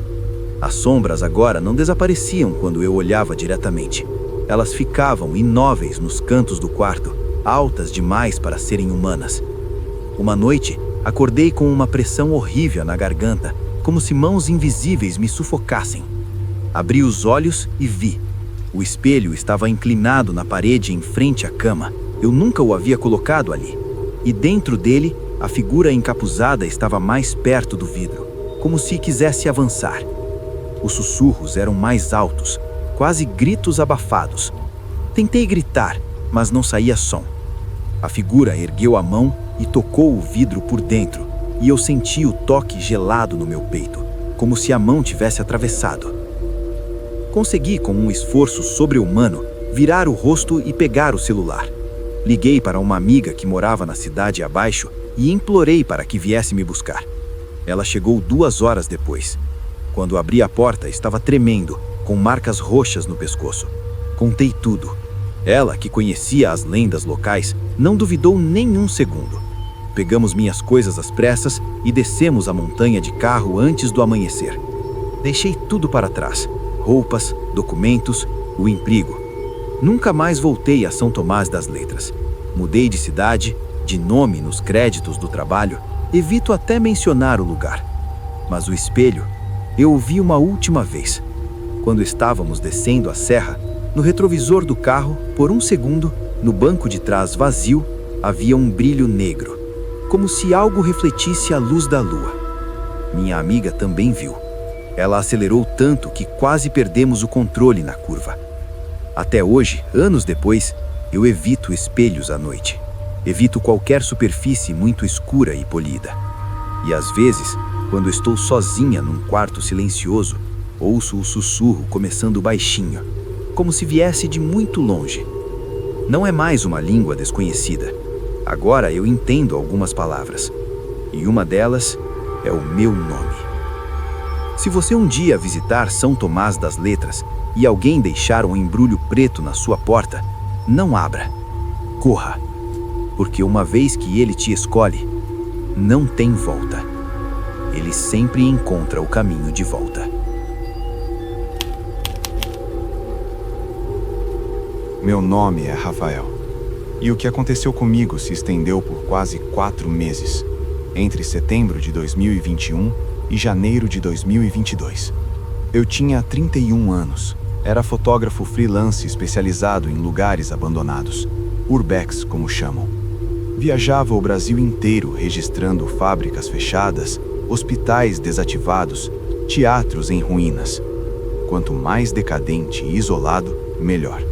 As sombras agora não desapareciam quando eu olhava diretamente. Elas ficavam imóveis nos cantos do quarto, altas demais para serem humanas. Uma noite, acordei com uma pressão horrível na garganta, como se mãos invisíveis me sufocassem. Abri os olhos e vi. O espelho estava inclinado na parede em frente à cama. Eu nunca o havia colocado ali. E dentro dele, a figura encapuzada estava mais perto do vidro, como se quisesse avançar. Os sussurros eram mais altos, quase gritos abafados. Tentei gritar, mas não saía som. A figura ergueu a mão e tocou o vidro por dentro, e eu senti o toque gelado no meu peito, como se a mão tivesse atravessado. Consegui, com um esforço sobre-humano, virar o rosto e pegar o celular. Liguei para uma amiga que morava na cidade abaixo e implorei para que viesse me buscar. Ela chegou 2 horas depois. Quando abri a porta, estava tremendo, com marcas roxas no pescoço. Contei tudo. Ela, que conhecia as lendas locais, não duvidou nem um segundo. Pegamos minhas coisas às pressas e descemos a montanha de carro antes do amanhecer. Deixei tudo para trás: roupas, documentos, o emprego. Nunca mais voltei a São Tomás das Letras. Mudei de cidade, de nome nos créditos do trabalho, evito até mencionar o lugar. Mas o espelho, eu o vi uma última vez. Quando estávamos descendo a serra, no retrovisor do carro, por um segundo, no banco de trás vazio, havia um brilho negro, como se algo refletisse a luz da lua. Minha amiga também viu. Ela acelerou tanto que quase perdemos o controle na curva. Até hoje, anos depois, eu evito espelhos à noite. Evito qualquer superfície muito escura e polida. E às vezes, quando estou sozinha num quarto silencioso, ouço o sussurro começando baixinho, como se viesse de muito longe. Não é mais uma língua desconhecida. Agora eu entendo algumas palavras. E uma delas é o meu nome. Se você um dia visitar São Tomás das Letras e alguém deixar um embrulho preto na sua porta, não abra. Corra. Porque uma vez que ele te escolhe, não tem volta. Ele sempre encontra o caminho de volta. Meu nome é Rafael. E o que aconteceu comigo se estendeu por quase 4 meses, entre setembro de 2021 e janeiro de 2022. Eu tinha 31 anos. Era fotógrafo freelance especializado em lugares abandonados, urbex como chamam. Viajava o Brasil inteiro registrando fábricas fechadas, hospitais desativados, teatros em ruínas. Quanto mais decadente e isolado, melhor.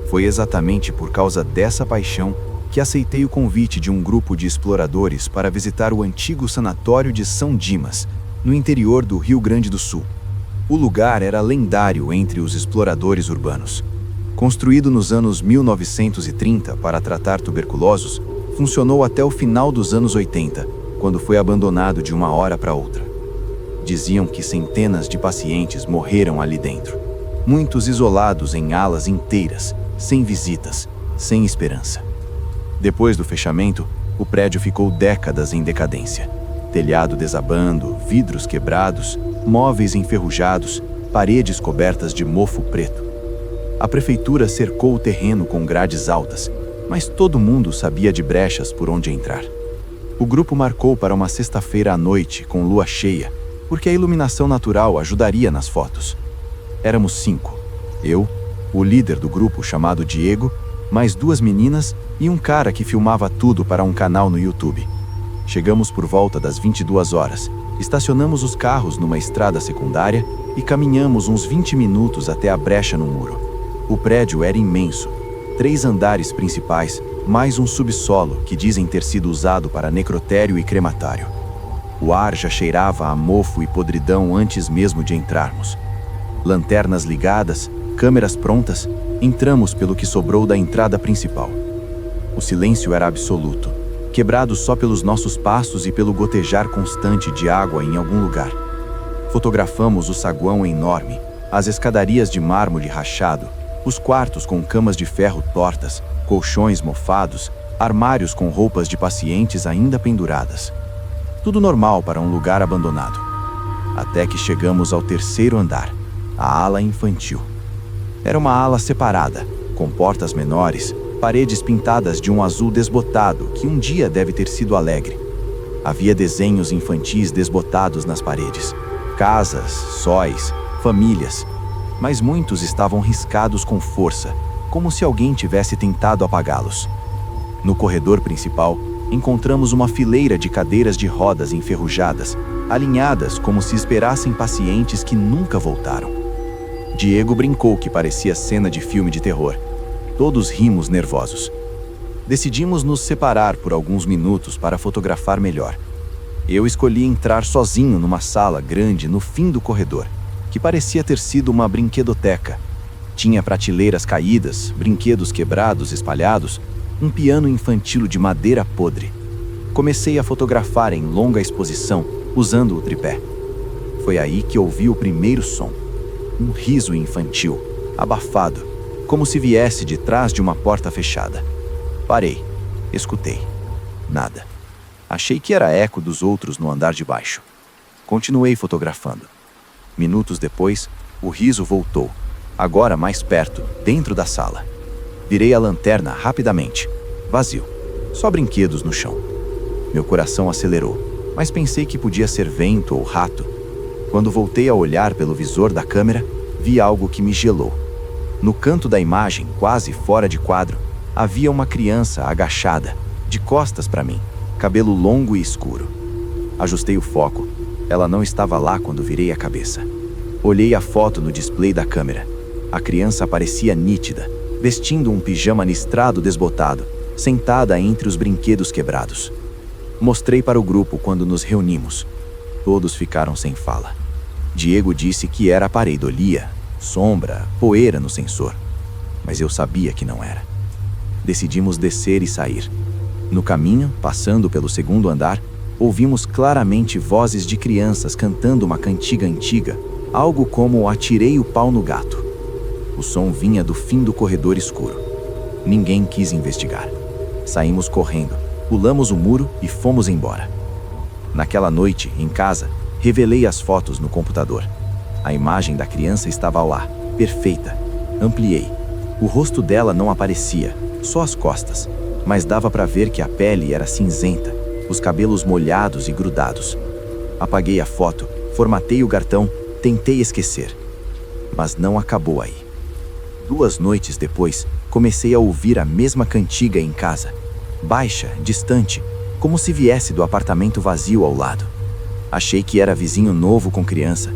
Foi exatamente por causa dessa paixão que aceitei o convite de um grupo de exploradores para visitar o antigo sanatório de São Dimas, no interior do Rio Grande do Sul. O lugar era lendário entre os exploradores urbanos. Construído nos anos 1930 para tratar tuberculosos, funcionou até o final dos anos 80, quando foi abandonado de uma hora para outra. Diziam que centenas de pacientes morreram ali dentro, muitos isolados em alas inteiras, sem visitas, sem esperança. Depois do fechamento, o prédio ficou décadas em decadência. Telhado desabando, vidros quebrados, móveis enferrujados, paredes cobertas de mofo preto. A prefeitura cercou o terreno com grades altas, mas todo mundo sabia de brechas por onde entrar. O grupo marcou para uma sexta-feira à noite, com lua cheia, porque a iluminação natural ajudaria nas fotos. Éramos 5. Eu, o líder do grupo chamado Diego, mais 2 meninas e um cara que filmava tudo para um canal no YouTube. Chegamos por volta das 22 horas, estacionamos os carros numa estrada secundária e caminhamos uns 20 minutos até a brecha no muro. O prédio era imenso, 3 andares principais, mais um subsolo que dizem ter sido usado para necrotério e crematário. O ar já cheirava a mofo e podridão antes mesmo de entrarmos. Lanternas ligadas, câmeras prontas, entramos pelo que sobrou da entrada principal. O silêncio era absoluto, quebrado só pelos nossos passos e pelo gotejar constante de água em algum lugar. Fotografamos o saguão enorme, as escadarias de mármore rachado, os quartos com camas de ferro tortas, colchões mofados, armários com roupas de pacientes ainda penduradas. Tudo normal para um lugar abandonado. Até que chegamos ao 3º andar, a ala infantil. Era uma ala separada, com portas menores, paredes pintadas de um azul desbotado que um dia deve ter sido alegre. Havia desenhos infantis desbotados nas paredes. Casas, sóis, famílias. Mas muitos estavam riscados com força, como se alguém tivesse tentado apagá-los. No corredor principal, encontramos uma fileira de cadeiras de rodas enferrujadas, alinhadas como se esperassem pacientes que nunca voltaram. Diego brincou que parecia cena de filme de terror. Todos rimos nervosos. Decidimos nos separar por alguns minutos para fotografar melhor. Eu escolhi entrar sozinho numa sala grande no fim do corredor, que parecia ter sido uma brinquedoteca. Tinha prateleiras caídas, brinquedos quebrados espalhados, um piano infantil de madeira podre. Comecei a fotografar em longa exposição, usando o tripé. Foi aí que ouvi o primeiro som. Um riso infantil, abafado, como se viesse de trás de uma porta fechada. Parei, escutei. Nada. Achei que era eco dos outros no andar de baixo. Continuei fotografando. Minutos depois, o riso voltou, agora mais perto, dentro da sala. Virei a lanterna rapidamente. Vazio. Só brinquedos no chão. Meu coração acelerou, mas pensei que podia ser vento ou rato. Quando voltei a olhar pelo visor da câmera, vi algo que me gelou. No canto da imagem, quase fora de quadro, havia uma criança agachada, de costas para mim, cabelo longo e escuro. Ajustei o foco. Ela não estava lá quando virei a cabeça. Olhei a foto no display da câmera. A criança parecia nítida, vestindo um pijama listrado desbotado, sentada entre os brinquedos quebrados. Mostrei para o grupo quando nos reunimos. Todos ficaram sem fala. Diego disse que era pareidolia, sombra, poeira no sensor. Mas eu sabia que não era. Decidimos descer e sair. No caminho, passando pelo 2º andar, ouvimos claramente vozes de crianças cantando uma cantiga antiga, algo como "Atirei o pau no gato". O som vinha do fim do corredor escuro. Ninguém quis investigar. Saímos correndo, pulamos o muro e fomos embora. Naquela noite, em casa, revelei as fotos no computador. A imagem da criança estava lá, perfeita. Ampliei. O rosto dela não aparecia, só as costas, mas dava para ver que a pele era cinzenta, os cabelos molhados e grudados. Apaguei a foto, formatei o cartão, tentei esquecer. Mas não acabou aí. 2 noites depois, comecei a ouvir a mesma cantiga em casa. Baixa, distante, como se viesse do apartamento vazio ao lado. Achei que era vizinho novo com criança.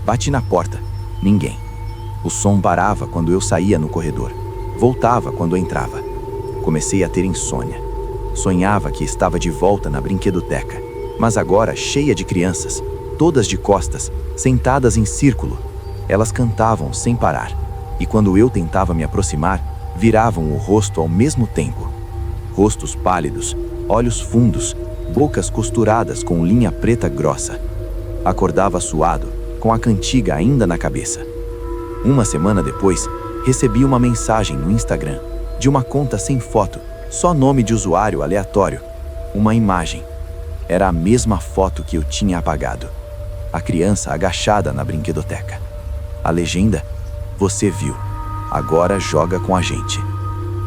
Bati na porta. Ninguém. O som parava quando eu saía no corredor. Voltava quando entrava. Comecei a ter insônia. Sonhava que estava de volta na brinquedoteca, mas agora cheia de crianças, todas de costas, sentadas em círculo, Elas cantavam sem parar, e quando eu tentava me aproximar, viravam o rosto ao mesmo tempo. Rostos pálidos, olhos fundos, bocas costuradas com linha preta grossa. Acordava suado, com a cantiga ainda na cabeça. Uma semana depois, recebi uma mensagem no Instagram, de uma conta sem foto, só nome de usuário aleatório. Uma imagem. Era a mesma foto que eu tinha apagado. A criança agachada na brinquedoteca. A legenda: "Você viu. Agora joga com a gente."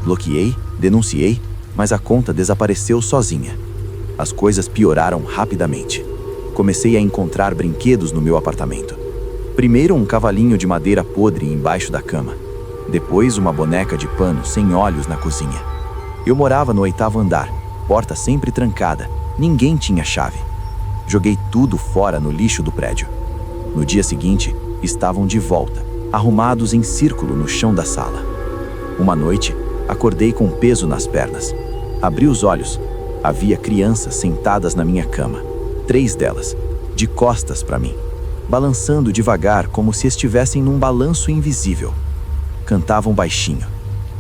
Bloqueei, denunciei, mas a conta desapareceu sozinha. As coisas pioraram rapidamente. Comecei a encontrar brinquedos no meu apartamento. Primeiro um cavalinho de madeira podre embaixo da cama. Depois uma boneca de pano sem olhos na cozinha. Eu morava no 8º andar, porta sempre trancada, ninguém tinha chave. Joguei tudo fora no lixo do prédio. No dia seguinte, estavam de volta, arrumados em círculo no chão da sala. Uma noite, acordei com peso nas pernas. Abri os olhos. Havia crianças sentadas na minha cama. 3 delas, de costas para mim, balançando devagar como se estivessem num balanço invisível. Cantavam baixinho.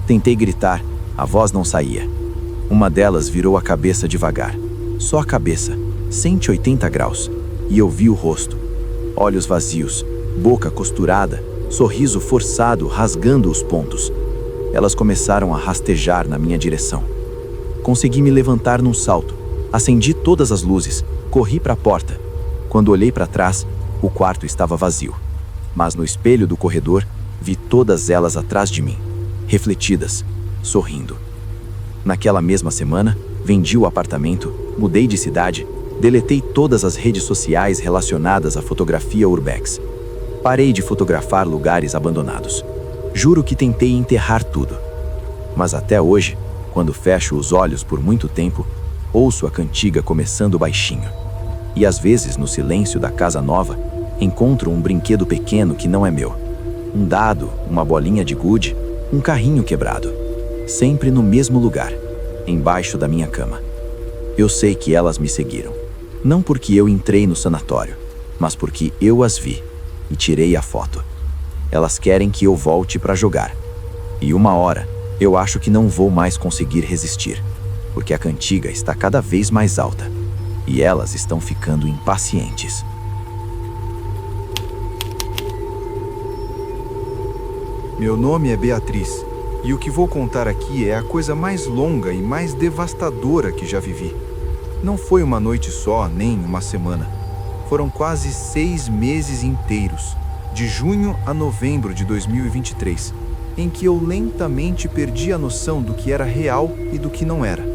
Tentei gritar, a voz não saía. Uma delas virou a cabeça devagar. Só a cabeça, 180 graus, e eu vi o rosto. Olhos vazios, boca costurada, sorriso forçado rasgando os pontos. Elas começaram a rastejar na minha direção. Consegui me levantar num salto. Acendi todas as luzes, corri para a porta. Quando olhei para trás, o quarto estava vazio. Mas no espelho do corredor, vi todas elas atrás de mim, refletidas, sorrindo. Naquela mesma semana, vendi o apartamento, mudei de cidade, deletei todas as redes sociais relacionadas à fotografia urbex. Parei de fotografar lugares abandonados. Juro que tentei enterrar tudo. Mas até hoje, quando fecho os olhos por muito tempo, ouço a cantiga começando baixinho. E às vezes, no silêncio da casa nova, encontro um brinquedo pequeno que não é meu. Um dado, uma bolinha de gude, um carrinho quebrado. Sempre no mesmo lugar, embaixo da minha cama. Eu sei que elas me seguiram. Não porque eu entrei no sanatório, mas porque eu as vi e tirei a foto. Elas querem que eu volte para jogar. E uma hora, eu acho que não vou mais conseguir resistir, porque a cantiga está cada vez mais alta e elas estão ficando impacientes. Meu nome é Beatriz, e o que vou contar aqui é a coisa mais longa e mais devastadora que já vivi. Não foi uma noite só, nem uma semana. Foram quase 6 meses inteiros, de junho a novembro de 2023, em que eu lentamente perdi a noção do que era real e do que não era.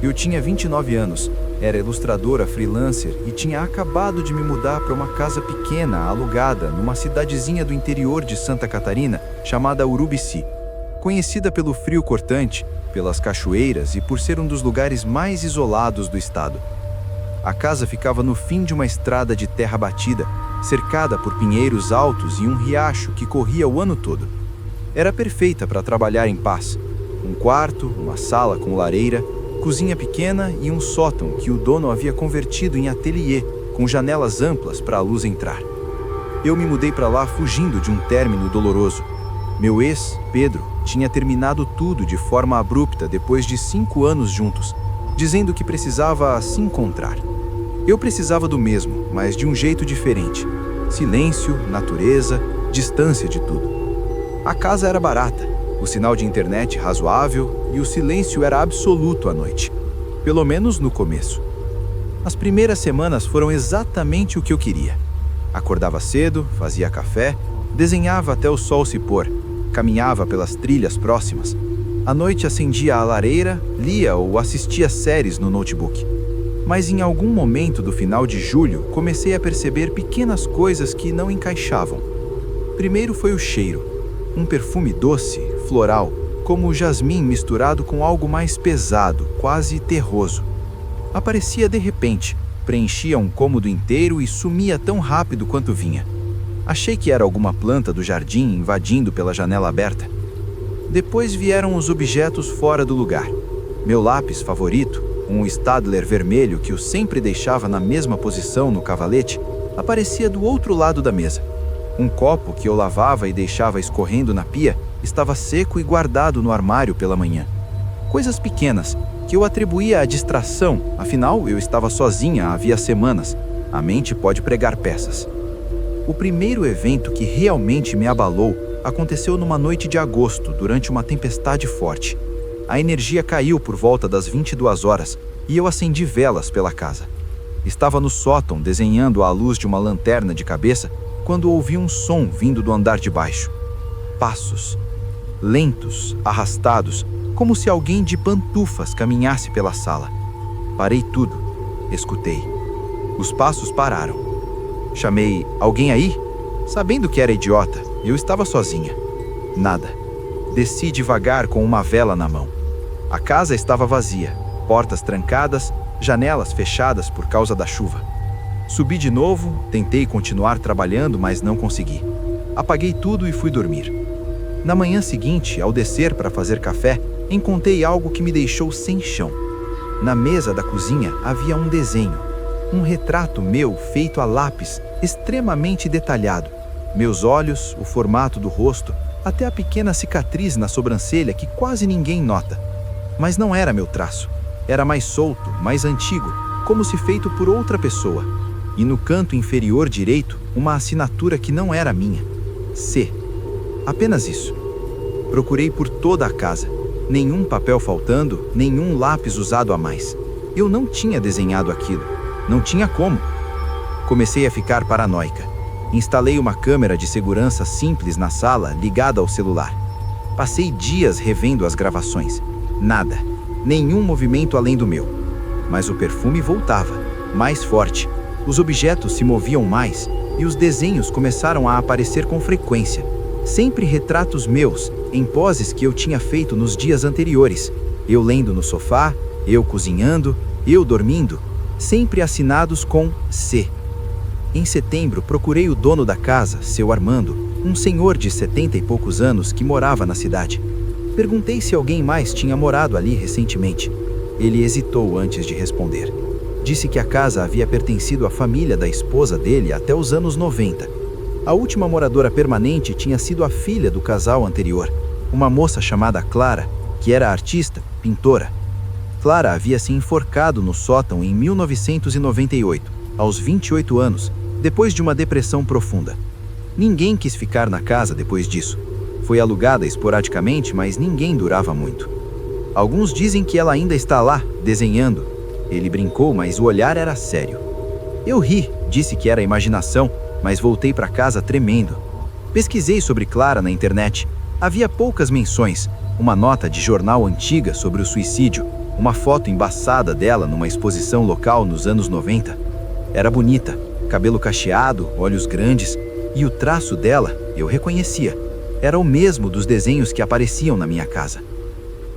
Eu tinha 29 anos, era ilustradora freelancer e tinha acabado de me mudar para uma casa pequena, alugada, numa cidadezinha do interior de Santa Catarina, chamada Urubici, conhecida pelo frio cortante, pelas cachoeiras e por ser um dos lugares mais isolados do estado. A casa ficava no fim de uma estrada de terra batida, cercada por pinheiros altos e um riacho que corria o ano todo. Era perfeita para trabalhar em paz. Um quarto, uma sala com lareira, cozinha pequena e um sótão que o dono havia convertido em ateliê, com janelas amplas para a luz entrar. Eu me mudei para lá fugindo de um término doloroso. Meu ex, Pedro, tinha terminado tudo de forma abrupta depois de 5 anos juntos, dizendo que precisava se encontrar. Eu precisava do mesmo, mas de um jeito diferente. Silêncio, natureza, distância de tudo. A casa era barata, o sinal de internet razoável e o silêncio era absoluto à noite. Pelo menos no começo. As primeiras semanas foram exatamente o que eu queria. Acordava cedo, fazia café, desenhava até o sol se pôr, caminhava pelas trilhas próximas. À noite acendia a lareira, lia ou assistia séries no notebook. Mas em algum momento do final de julho, comecei a perceber pequenas coisas que não encaixavam. Primeiro foi o cheiro. Um perfume doce, floral, como o jasmim misturado com algo mais pesado, quase terroso. Aparecia de repente, preenchia um cômodo inteiro e sumia tão rápido quanto vinha. Achei que era alguma planta do jardim invadindo pela janela aberta. Depois vieram os objetos fora do lugar. Meu lápis favorito, um Staedtler vermelho que eu sempre deixava na mesma posição no cavalete, aparecia do outro lado da mesa. Um copo que eu lavava e deixava escorrendo na pia estava seco e guardado no armário pela manhã. Coisas pequenas que eu atribuía à distração, afinal eu estava sozinha havia semanas. A mente pode pregar peças. O primeiro evento que realmente me abalou aconteceu numa noite de agosto, durante uma tempestade forte. A energia caiu por volta das 22 horas e eu acendi velas pela casa. Estava no sótão desenhando à luz de uma lanterna de cabeça quando ouvi um som vindo do andar de baixo. Passos. Lentos, arrastados, como se alguém de pantufas caminhasse pela sala. Parei tudo. Escutei. Os passos pararam. Chamei: "Alguém aí?" Sabendo que era idiota, eu estava sozinha. Nada. Desci devagar com uma vela na mão. A casa estava vazia, portas trancadas, janelas fechadas por causa da chuva. Subi de novo, tentei continuar trabalhando, mas não consegui. Apaguei tudo e fui dormir. Na manhã seguinte, ao descer para fazer café, encontrei algo que me deixou sem chão. Na mesa da cozinha havia um desenho. Um retrato meu feito a lápis, extremamente detalhado. Meus olhos, o formato do rosto, até a pequena cicatriz na sobrancelha que quase ninguém nota. Mas não era meu traço. Era mais solto, mais antigo, como se feito por outra pessoa. E no canto inferior direito, uma assinatura que não era minha. C. Apenas isso. Procurei por toda a casa. Nenhum papel faltando, nenhum lápis usado a mais. Eu não tinha desenhado aquilo. Não tinha como. Comecei a ficar paranoica. Instalei uma câmera de segurança simples na sala, ligada ao celular. Passei dias revendo as gravações. Nada. Nenhum movimento além do meu. Mas o perfume voltava, mais forte. Os objetos se moviam mais e os desenhos começaram a aparecer com frequência. Sempre retratos meus, em poses que eu tinha feito nos dias anteriores. Eu lendo no sofá, eu cozinhando, eu dormindo, sempre assinados com C. Em setembro, procurei o dono da casa, seu Armando, um senhor de 70 e poucos anos que morava na cidade. Perguntei se alguém mais tinha morado ali recentemente. Ele hesitou antes de responder. Disse que a casa havia pertencido à família da esposa dele até os anos 90. A última moradora permanente tinha sido a filha do casal anterior, uma moça chamada Clara, que era artista, pintora. Clara havia se enforcado no sótão em 1998, aos 28 anos, depois de uma depressão profunda. Ninguém quis ficar na casa depois disso. Foi alugada esporadicamente, mas ninguém durava muito. Alguns dizem que ela ainda está lá, desenhando. Ele brincou, mas o olhar era sério. Eu ri, disse que era imaginação, mas voltei para casa tremendo. Pesquisei sobre Clara na internet. Havia poucas menções, uma nota de jornal antiga sobre o suicídio, uma foto embaçada dela numa exposição local nos anos 90. Era bonita, cabelo cacheado, olhos grandes, e o traço dela eu reconhecia. Era o mesmo dos desenhos que apareciam na minha casa.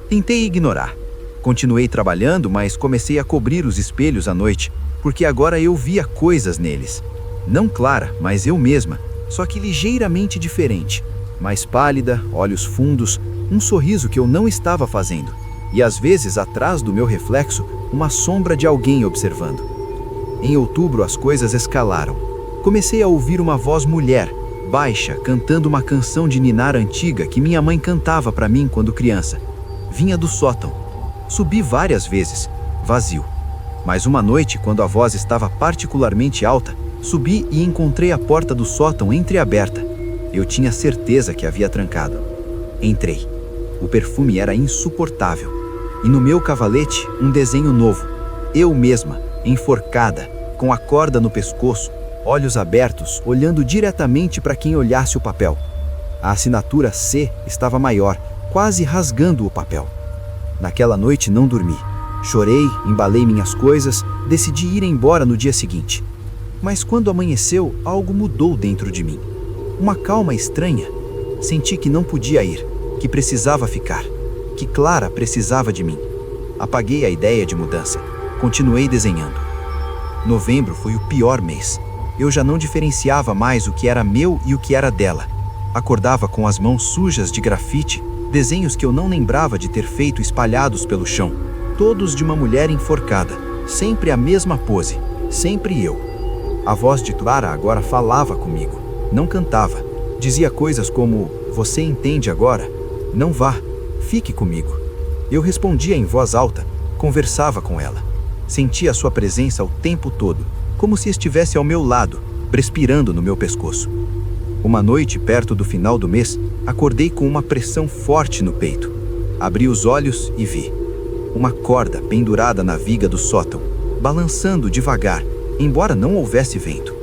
Tentei ignorar. Continuei trabalhando, mas comecei a cobrir os espelhos à noite, porque agora eu via coisas neles. Não Clara, mas eu mesma, só que ligeiramente diferente. Mais pálida, olhos fundos, um sorriso que eu não estava fazendo. E às vezes, atrás do meu reflexo, uma sombra de alguém observando. Em outubro, as coisas escalaram. Comecei a ouvir uma voz mulher, baixa, cantando uma canção de ninar antiga que minha mãe cantava para mim quando criança. Vinha do sótão. Subi várias vezes, vazio. Mas uma noite, quando a voz estava particularmente alta, subi e encontrei a porta do sótão entreaberta. Eu tinha certeza que havia trancado. Entrei. O perfume era insuportável. E no meu cavalete, um desenho novo. Eu mesma, enforcada, com a corda no pescoço, olhos abertos, olhando diretamente para quem olhasse o papel. A assinatura C estava maior, quase rasgando o papel. Naquela noite não dormi. Chorei, embalei minhas coisas, decidi ir embora no dia seguinte. Mas quando amanheceu, algo mudou dentro de mim. Uma calma estranha. Senti que não podia ir, que precisava ficar, que Clara precisava de mim. Apaguei a ideia de mudança. Continuei desenhando. Novembro foi o pior mês. Eu já não diferenciava mais o que era meu e o que era dela. Acordava com as mãos sujas de grafite, desenhos que eu não lembrava de ter feito espalhados pelo chão, todos de uma mulher enforcada, sempre a mesma pose, sempre eu. A voz de Clara agora falava comigo. Não cantava. Dizia coisas como: "Você entende agora? Não vá. Fique comigo." Eu respondia em voz alta, conversava com ela. Sentia sua presença o tempo todo, como se estivesse ao meu lado, respirando no meu pescoço. Uma noite, perto do final do mês, acordei com uma pressão forte no peito. Abri os olhos e vi uma corda pendurada na viga do sótão, balançando devagar, embora não houvesse vento.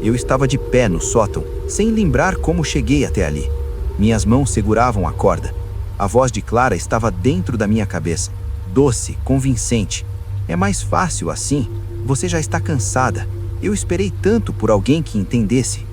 Eu estava de pé no sótão, sem lembrar como cheguei até ali. Minhas mãos seguravam a corda. A voz de Clara estava dentro da minha cabeça, doce, convincente. "É mais fácil assim. Você já está cansada. Eu esperei tanto por alguém que entendesse."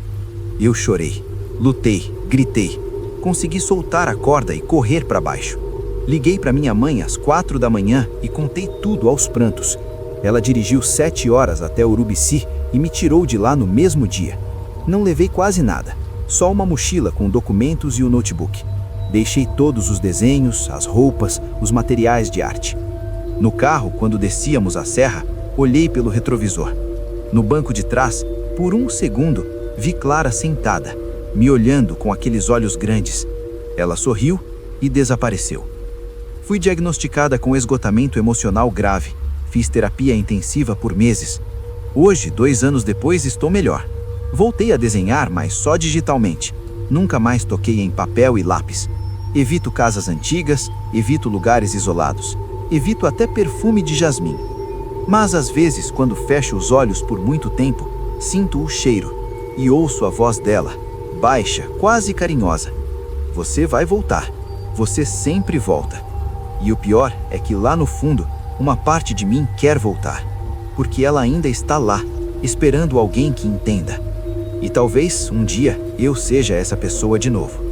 Eu chorei, lutei, gritei. Consegui soltar a corda e correr para baixo. Liguei para minha mãe às 4 da manhã e contei tudo aos prantos. Ela dirigiu 7 horas até Urubici e me tirou de lá no mesmo dia. Não levei quase nada, só uma mochila com documentos e o notebook. Deixei todos os desenhos, as roupas, os materiais de arte. No carro, quando descíamos a serra, olhei pelo retrovisor. No banco de trás, por um segundo, vi Clara sentada, me olhando com aqueles olhos grandes. Ela sorriu e desapareceu. Fui diagnosticada com esgotamento emocional grave. Fiz terapia intensiva por meses. Hoje, 2 anos depois, estou melhor. Voltei a desenhar, mas só digitalmente. Nunca mais toquei em papel e lápis. Evito casas antigas, evito lugares isolados. Evito até perfume de jasmim. Mas às vezes, quando fecho os olhos por muito tempo, sinto o cheiro e ouço a voz dela, baixa, quase carinhosa. "Você vai voltar. Você sempre volta." E o pior é que lá no fundo, uma parte de mim quer voltar, porque ela ainda está lá, esperando alguém que entenda. E talvez, um dia, eu seja essa pessoa de novo.